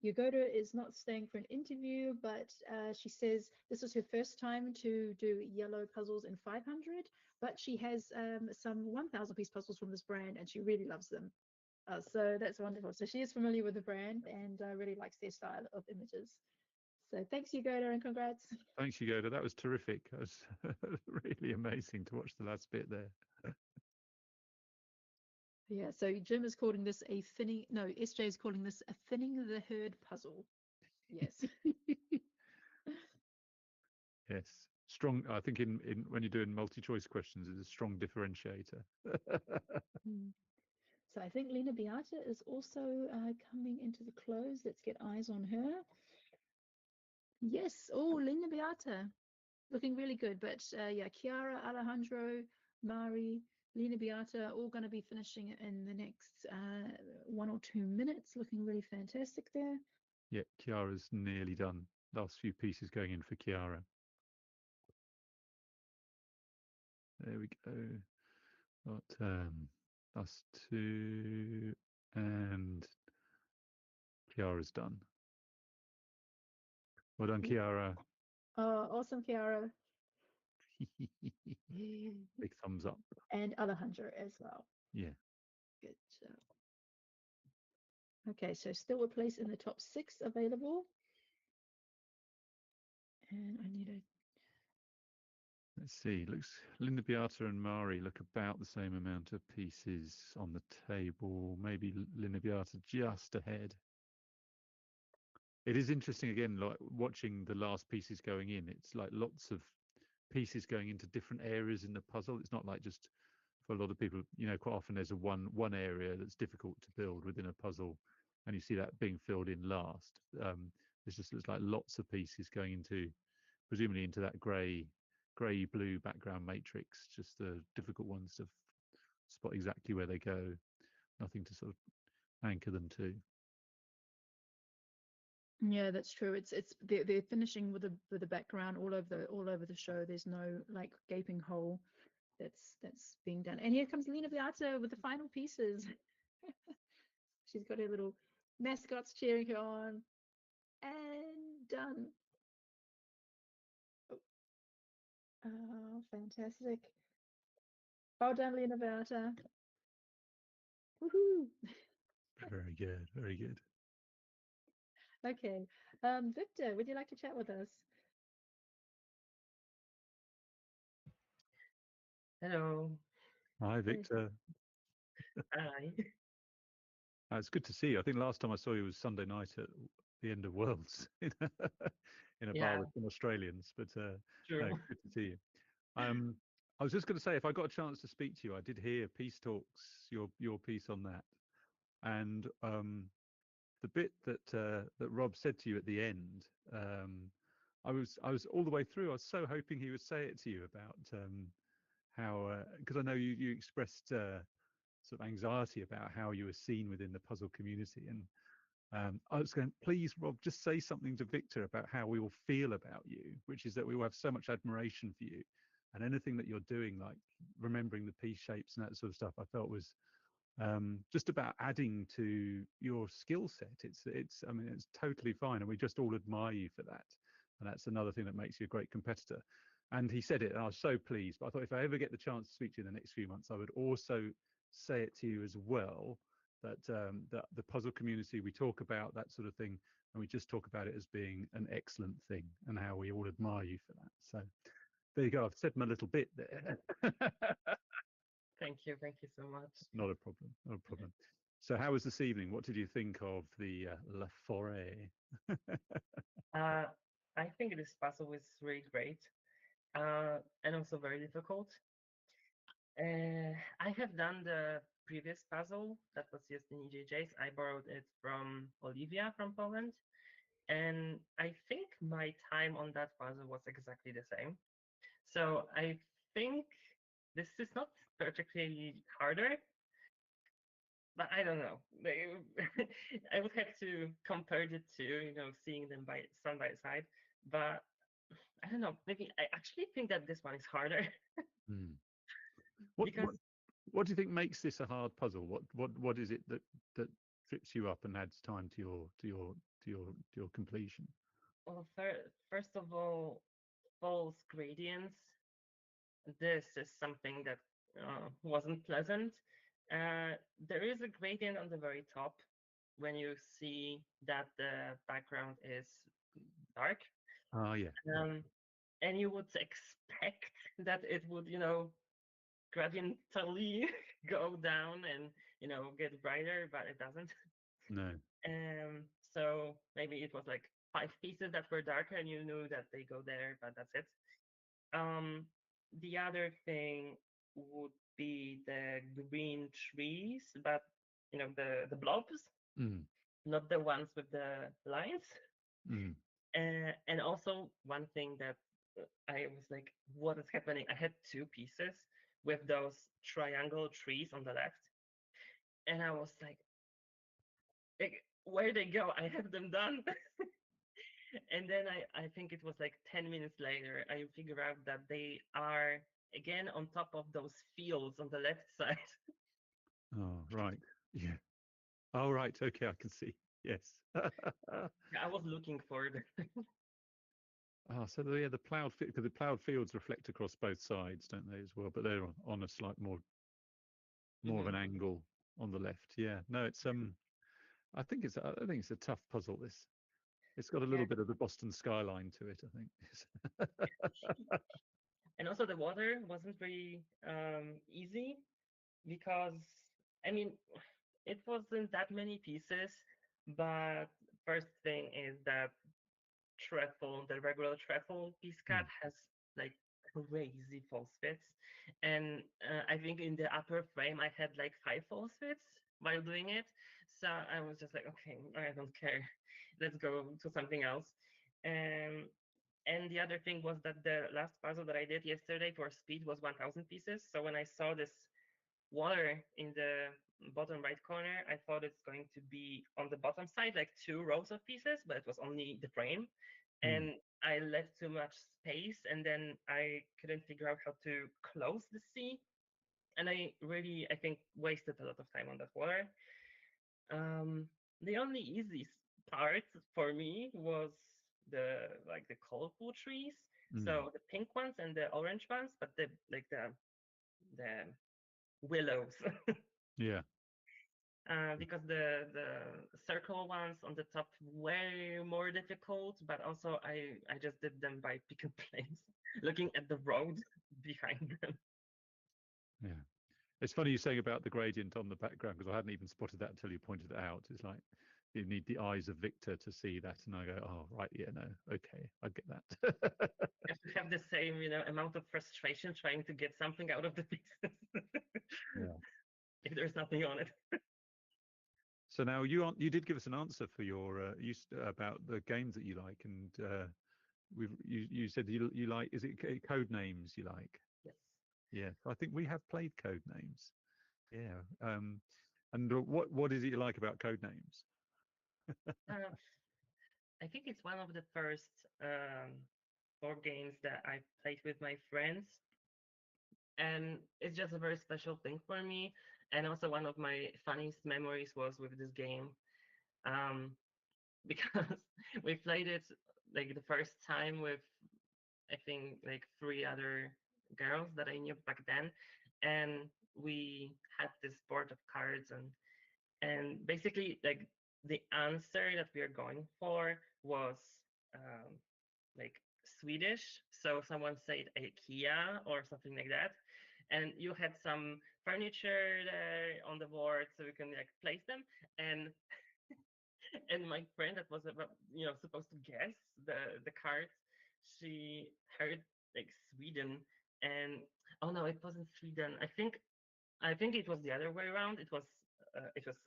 Yagoda is not staying for an interview, but she says this was her first time to do yellow puzzles in 500, but she has some 1,000 piece puzzles from this brand and she really loves them. So that's wonderful. So she is familiar with the brand and really likes their style of images. So thanks, Yagoda, and congrats. Thanks, Yagoda. That was terrific. That was really amazing to watch the last bit there. Yeah, so Jim is calling this a thinning, no, SJ is calling this a thinning the herd puzzle. Yes. Yes. Strong, I think in when you're doing multi-choice questions, it's a strong differentiator. So I think Lena Beata is also coming into the close. Let's get eyes on her. Yes. Oh, Lena Beata. Looking really good. But yeah, Chiara, Alejandro, Mari, Lena Beata, all going to be finishing in the next 1 or 2 minutes. Looking really fantastic there. Yeah, Chiara's nearly done. Last few pieces going in for Chiara. There we go. Got last two, and Chiara's done. Well done, Chiara. Awesome, Chiara. Big thumbs up. And Alejandro as well. Yeah. Good job. Okay, so still a place in the top 6 available. And I need a... Let's see. Looks Linda Beata and Mari look about the same amount of pieces on the table. Maybe Linda Beata just ahead. It is interesting again, like watching the last pieces going in. It's like lots of pieces going into different areas in the puzzle. It's not like just for a lot of people, quite often there's a one area that's difficult to build within a puzzle, and you see that being filled in last. There's just looks like lots of pieces going into, presumably into that grey blue background matrix. Just the difficult ones to spot exactly where they go. Nothing to sort of anchor them to. Yeah, that's true. It's they're finishing with the background all over the show. There's no like gaping hole that's being done. And here comes Lena Beata with the final pieces. She's got her little mascots cheering her on. And done. Oh, fantastic. Well done, Lena Beata. Woohoo! Very good, very good. Okay. Victor, would you like to chat with us? Hello. Hi, Victor. Hi. It's good to see you. I think last time I saw you was Sunday night at the End of Worlds in a bar Yeah, with some Australians. But no, true. good to see you. I was just going to say, if I got a chance to speak to you, I did hear Peace Talks, your piece on that, and the bit that Rob said to you at the end. I was all the way through. I was so hoping he would say it to you about how, because I know you expressed sort of anxiety about how you were seen within the puzzle community, and I was going, please, Rob, just say something to Victor about how we all feel about you, which is that we all have so much admiration for you, and anything that you're doing, like remembering the piece shapes and that sort of stuff, I felt was just about adding to your skill set. I mean, it's totally fine, and we just all admire you for that. And that's another thing that makes you a great competitor. And he said it, and I was so pleased. But I thought if I ever get the chance to speak to you in the next few months, I would also say it to you as well, that that the puzzle community, we talk about that sort of thing, and we just talk about it as being an excellent thing, and how we all admire you for that. So there you go. I've said my little bit there. Thank you. Thank you so much. Not a problem. Not a problem. So how was this evening? What did you think of the La Forêt? Uh, I think this puzzle was really great, and also very difficult. I have done the previous puzzle that was used in EJJs. I borrowed it from Olivia from Poland, and I think my time on that puzzle was exactly the same. So I think this is not particularly harder, but I don't know. I would have to compare the two, seeing them by side by side. But I don't know. Maybe I actually think that this one is harder Hmm. What because what do you think makes this a hard puzzle? What is it that trips you up and adds time to your completion? well, first of all, false gradients. This is something that wasn't pleasant. There is a gradient on the very top when you see that the background is dark. Ah, yeah. Um, and you would expect that it would, gradientally go down and, get brighter, but it doesn't. No. So maybe it was like 5 pieces that were darker and you knew that they go there, but that's it. Um, the other thing would be the green trees, but the blobs, Mm, not the ones with the lines. mm, And also one thing that I was like, what is happening? I had 2 pieces with those triangle trees on the left, and I was like, where they go? I have them done. And then I think it was like 10 minutes later, I figure out that they are again on top of those fields on the left side. oh, right. Yeah. Oh, right. Okay, I can see. Yes. I was looking for them. Ah, so yeah, the because the plowed fields reflect across both sides, don't they, as well? But they're on a slight more of Mhm. an angle on the left. Yeah. No, I think it's a tough puzzle. It's got a Yeah. little bit of the Boston skyline to it, I think. And also the water wasn't very easy because, I mean, it wasn't that many pieces, but first thing is that the regular trefoil piece cut Mm, has like crazy false fits. And I think in the upper frame, I had like 5 false fits while doing it. So I was just like, okay, I don't care. Let's go to something else. Um, and the other thing was that the last puzzle that I did yesterday for speed was 1000 pieces. So when I saw this water in the bottom right corner, I thought it's going to be on the bottom side, like 2 rows of pieces, but it was only the frame. mm, And I left too much space, and then I couldn't figure out how to close the sea. And I really, I think, wasted a lot of time on that water. Um, the only easy part for me was the colorful trees. mm. So the pink ones and the orange ones, but the willows. Yeah. Because the circle ones on the top were more difficult, but also I just did them by pick and place, looking at the road behind them. Yeah. It's funny you saying about the gradient on the background because I hadn't even spotted that until you pointed it out. It's like you need the eyes of Victor to see that, and I go, oh, right, yeah, no, okay, I get that. You have to have the same, amount of frustration trying to get something out of the pieces Yeah. if there's nothing on it. So now you did give us an answer for your about the games that you like, and you said you like, is it code names you like? Yes. Yes, I think we have played code names. Yeah. And what is it you like about code names? Uh, I think it's one of the first board games that I played with my friends, and it's just a very special thing for me. And also one of my funniest memories was with this game, um, because we played it like the first time with I think like 3 other girls that I knew back then, and we had this board of cards, and basically like the answer that we are going for was um, like Swedish. So someone said IKEA or something like that. And you had some furniture there on the board so you can like place them. And and my friend that was about, supposed to guess the cards, she heard like Sweden, and oh no, it wasn't Sweden. I think it was the other way around. It was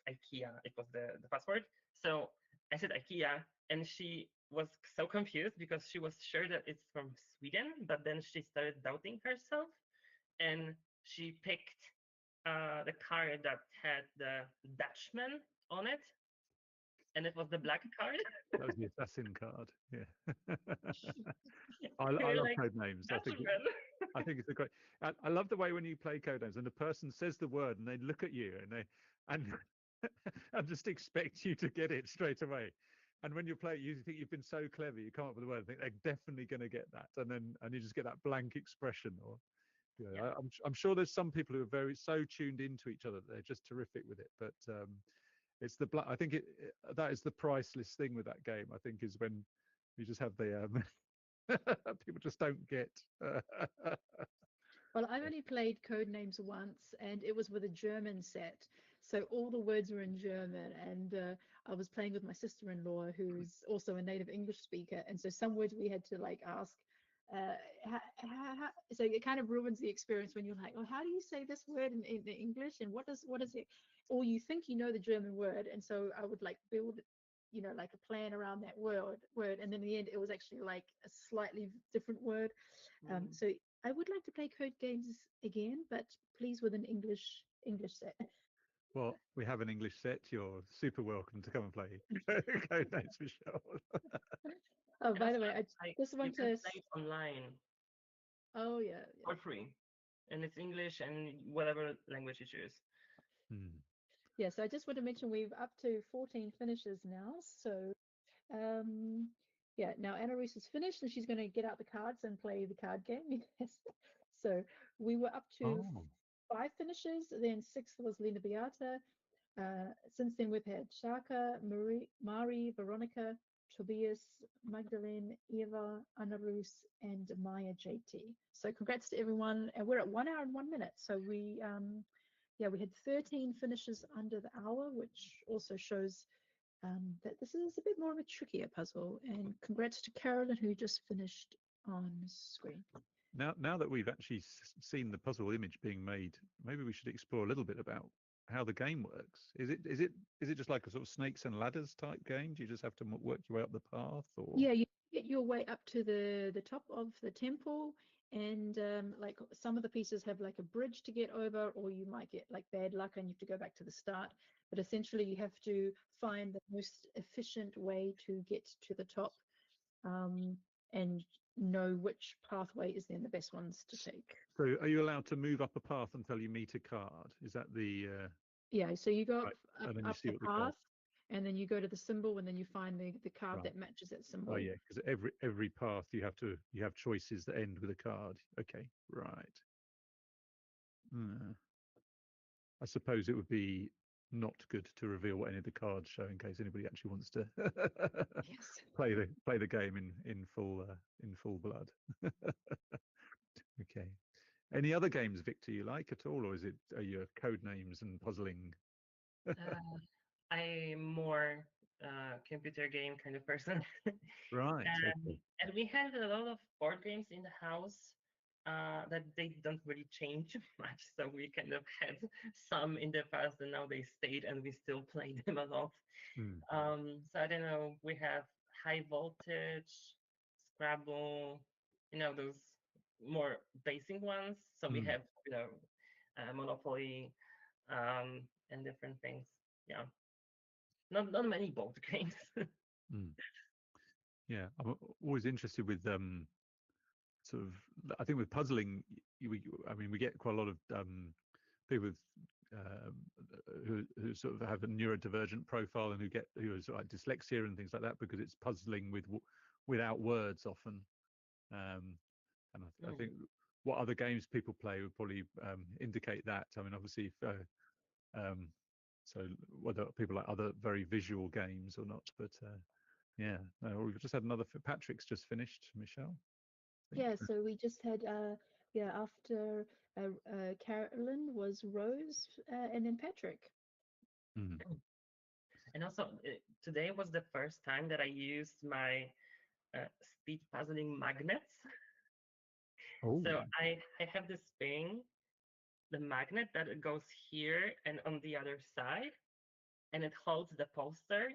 IKEA. It was the password. So I said IKEA, and she was so confused because she was sure that it's from Sweden, but then she started doubting herself, and she picked the card that had the Dutchman on it, and it was the black card. That was the assassin card. Yeah. I You're love like, code names. gentlemen. I think it's a great. I love the way when you play code names and the person says the word and they look at you and and just expect you to get it straight away. And when you play it, you think you've been so clever, you come up with a word, and think they're definitely going to get that, and you just get that blank expression. Or Yeah. I'm sure there's some people who are very so tuned into each other that they're just terrific with it. But it's the I think that is the priceless thing with that game. I think is when you just have the people just don't get. Well, I've only played Codenames once, and it was with a German set. So all the words were in German, and I was playing with my sister-in-law, who's also a native English speaker, and so some words we had to like ask. So it kind of ruins the experience when you're like, oh, how do you say this word in English, and what is it? Or you think you know the German word, and so I would like build, like a plan around that word, and then in the end it was actually like a slightly different word. So I would like to play code games again, but please with an English set. Well, we have an English set. You're super welcome to come and play Codenames, Michelle. Oh, And by also, the way, I like, just you want can to. play it online Oh yeah, yeah. for free, and it's English and whatever language you choose. Hmm. Yeah, so I just want to mention we've up to 14 finishes now. So yeah, now Anna Ruth is finished and she's going to get out the cards and play the card game. Yes. So we were up to Oh, 5 finishes. Then 6th was Lena Beata. Since then, we've had Shaka, Mari, Veronica, Tobias, Magdalene, Eva, Anna Ruth, and Maya JT. So congrats to everyone. And we're at 1 hour and 1 minute. So yeah, we had 13 finishes under the hour, which also shows that this is a bit more of a trickier puzzle. And congrats to Carolyn, who just finished on screen. now that we've actually seen the puzzle image being made, maybe we should explore a little bit about how the game works. Is it just like a sort of snakes and ladders type game? Do you just have to work your way up the path, or? Yeah, you get your way up to the top of the temple, and like some of the pieces have like a bridge to get over, or you might get like bad luck and you have to go back to the start. But essentially, you have to find the most efficient way to get to the top, and know which pathway is then the best ones to take. So are you allowed to move up a path until you meet a card? Is that the Yeah, so you go right? up, And then you up see the what the card. path, and then you go to the symbol, and then you find the card Right. that matches that Oh symbol. yeah, because every path you have choices that end with a card. Okay, right. I suppose it would be not good to reveal what any of the cards show in case anybody actually wants to Yes. play the game in full blood. Okay. Any other games, Victor, you like at all, or are you code names and puzzling? I'm more computer game kind of person. Right. Okay. And we had a lot of board games in the house that they don't really change much. So we kind of had some in the past and now they stayed and we still play them a lot. Hmm. So I don't know, we have high voltage, Scrabble, those more basic ones. So we Hmm. have, Monopoly, and different things. Yeah. Not many board games. Hmm. Yeah, I'm always interested with sort of. I think with puzzling, I mean, we get quite a lot of people with who sort of have a neurodivergent profile and who are sort of like dyslexia and things like that because it's puzzling without words often. And I think what other games people play would probably indicate that. I mean, obviously, um, so whether people like other very visual games or not, but yeah, no, we've just had another. Patrick's just finished, Michelle. I think. Yeah, so we just had yeah, after Carolyn was Rose, and then Patrick. Mm. And also, today was the first time that I used my speed puzzling magnets. Oh, So I have this thing, the magnet that goes here and on the other side, and it holds the poster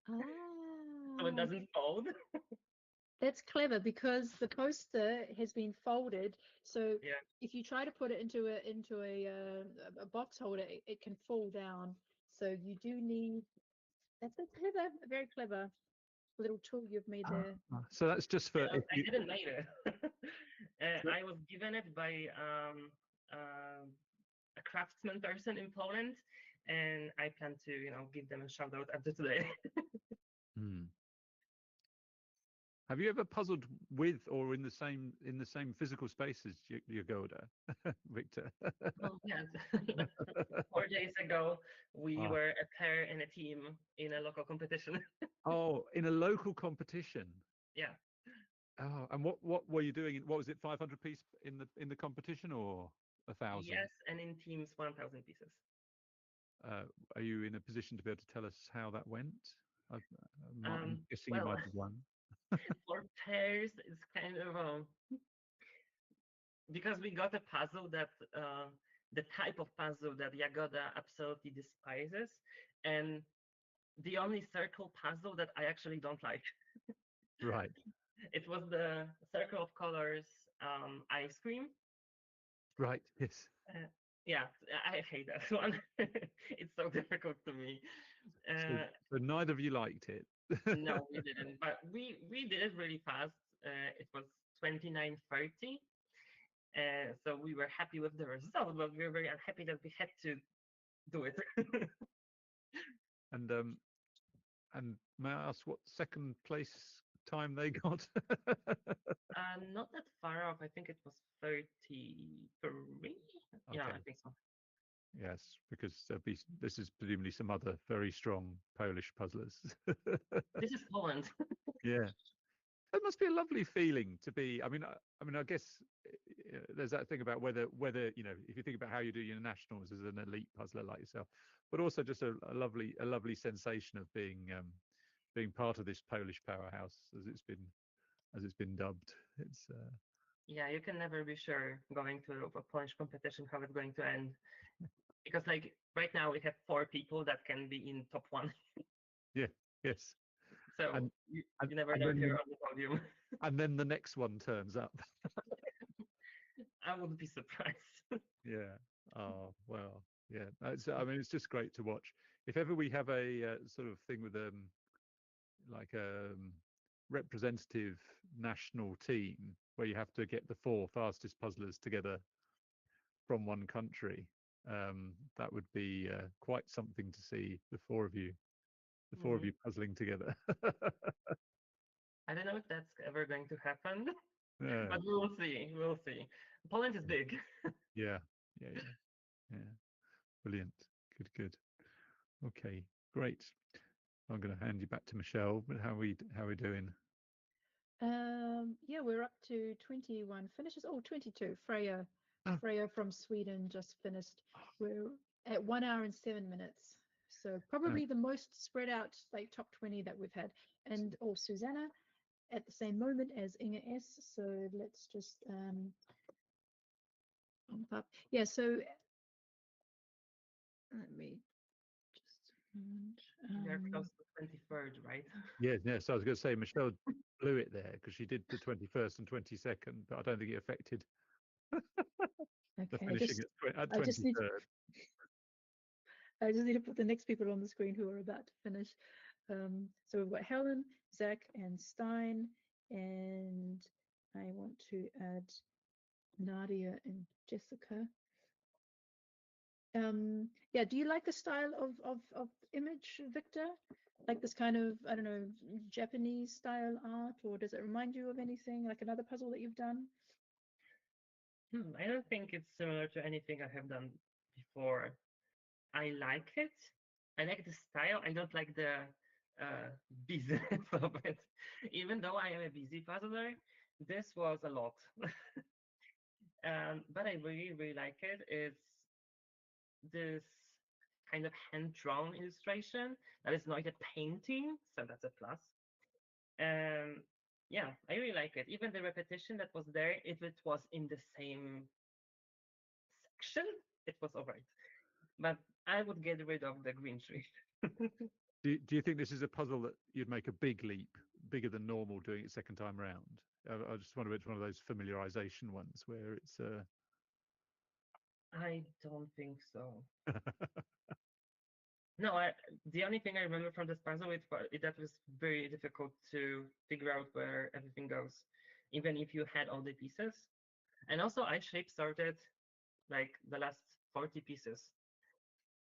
so it Ah, doesn't fold. that's clever because the poster has been folded. So Yeah. if you try to put it into a box holder, it can fall down. So you do need That's clever, very clever little tool you've made there. So that's just for if I you. didn't make it. I was given it by a craftsman person in Poland, and I plan to, give them a shout out after today. Hmm. Have you ever puzzled with or in the same physical space as Jagoda, Victor? Oh, yes. 4 days ago, we were a pair and a team in a local competition. Oh, in a local competition. Yeah. Oh, and what were you doing? What was it? 500 piece in the competition or 1,000? Yes, and in teams, 1,000 pieces. Are you in a position to be able to tell us how that went? I'm guessing you Well, might have won. for pairs, it's kind of because we got a puzzle that the type of puzzle that Jagoda absolutely despises, and the only circle puzzle that I actually don't like. Right. It was the circle of colors ice cream. Right. Yes. Yeah, I hate that one. It's so difficult to me. So, so neither of you liked it. No, we didn't, but we did it really fast. It was 29:30. So we were happy with the result, but we were very unhappy that we had to do it. And may I ask what second place time they got? Not that far off. I think it was 33. Yeah, Okay. I think so. Yes, because this is presumably some other very strong Polish puzzlers. This is Poland. Yeah. It must be a lovely feeling to be. I guess there's that thing about whether if you think about how you do your nationals as an elite puzzler like yourself, but also just a lovely sensation of being part of this Polish powerhouse as it's been dubbed. It's Yeah, you can never be sure going to a Polish competition how it's going to end. Because like right now we have 4 people that can be in top one. yeah, yes, So and you never and know if then you're on the podium. and then the next one turns up. I wouldn't be surprised. Yeah. Oh well. Yeah. It's just great to watch. If ever we have a sort of thing with like a representative national team where you have to get the 4 fastest puzzlers together from one country, that would be quite something to see the four of you puzzling together. I don't know if that's ever going to happen, Yeah. but we'll see. We'll see. Poland is big. Yeah. Yeah. Yeah. Yeah. Brilliant. Good. Okay. Great. I'm going to hand you back to Michelle. But how we doing? Yeah, we're up to 21 finishes. Oh, 22. Freya from Sweden just finished. We're at 1 hour and 7 minutes. So probably the most spread out like top 20 that we've had. And Susanna at the same moment as Inga S. So let's just bump up. Yeah, so let me just You're close to 23rd, right? Yeah. So I was going to say Michelle blew it there because she did the 21st and 22nd, but I don't think it affected the okay, finishing at I just 23rd. I just need to put the next people on the screen who are about to finish. So we've got Helen, Zach, and Stein, and I want to add Nadia and Jessica. Yeah, do you like the style of image, Victor? Like this kind of, I don't know, Japanese style art, or does it remind you of anything, like another puzzle that you've done? I don't think it's similar to anything I have done before. I like it. I like the style. I don't like the business of it. Even though I am a busy puzzler, this was a lot. But I really, really like it. It's this kind of hand-drawn illustration that is not a painting, so that's a plus. Yeah, I really like it. Even the repetition that was there, if it was in the same section, it was alright. But I would get rid of the green tree. Do you think this is a puzzle that you'd make a big leap, bigger than normal, doing it second time round? I just wonder if it's one of those familiarization ones where it's. I don't think so. No, the only thing I remember from this puzzle that was very difficult to figure out where everything goes, even if you had all the pieces. And also, I shape sorted like the last 40 pieces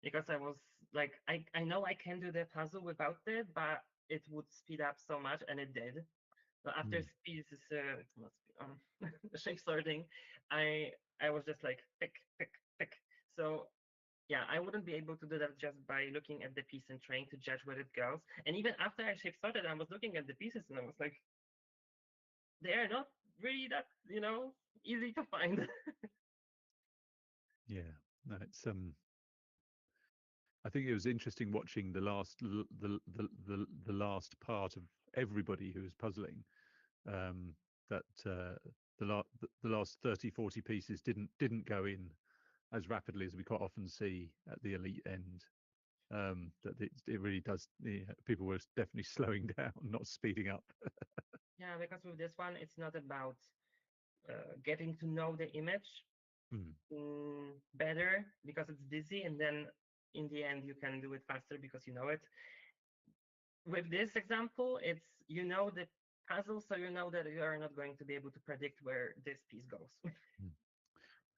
because I was like, I know I can do the puzzle without it, but it would speed up so much, and it did. So after speed is not speed, shape sorting, I I was just like pick, pick, pick. So yeah, I wouldn't be able to do that just by looking at the piece and trying to judge where it goes. And even after I shape sorted, I was looking at the pieces and I was like, they are not really that, easy to find. Yeah, no, it's I think it was interesting watching the last part of everybody who was puzzling. That the last 30, 40 pieces didn't go in as rapidly as we quite often see at the elite end. That it really does. People were definitely slowing down, not speeding up. Yeah, because with this one, it's not about getting to know the image better because it's dizzy, and then in the end you can do it faster because you know it. With this example, it's the puzzle, so you know that you are not going to be able to predict where this piece goes.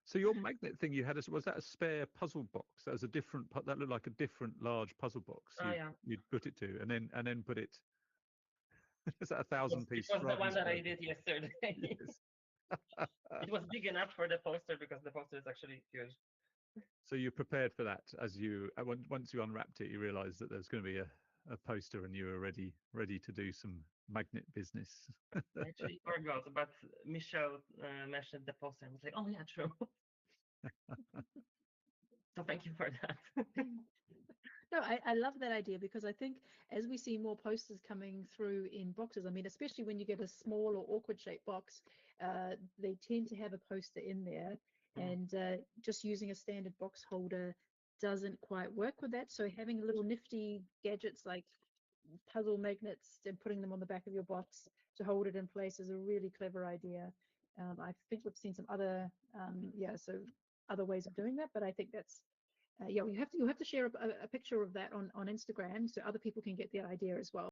So your magnet thing you had, was that a spare puzzle box? That was a different. That looked like a different large puzzle box. Oh yeah, You'd put it to, and then put it. Is that a it 1,000-piece was the one Frog's that I burger? did yesterday. Yes. It was big enough for the poster because the poster is actually huge. So you prepared for that as you once you unwrapped it, you realised that there's going to be a poster, and you were ready to do some magnet business. I actually forgot, but Michelle mentioned the poster. I was like, oh yeah, true. So thank you for that. No, I love that idea because I think as we see more posters coming through in boxes, I mean, especially when you get a small or awkward shaped box, they tend to have a poster in there, and just using a standard box holder doesn't quite work with that. So having little nifty gadgets like puzzle magnets and putting them on the back of your box to hold it in place is a really clever idea. I think we've seen some other, so other ways of doing that, but I think that's you have to share a picture of that on Instagram so other people can get the idea as well.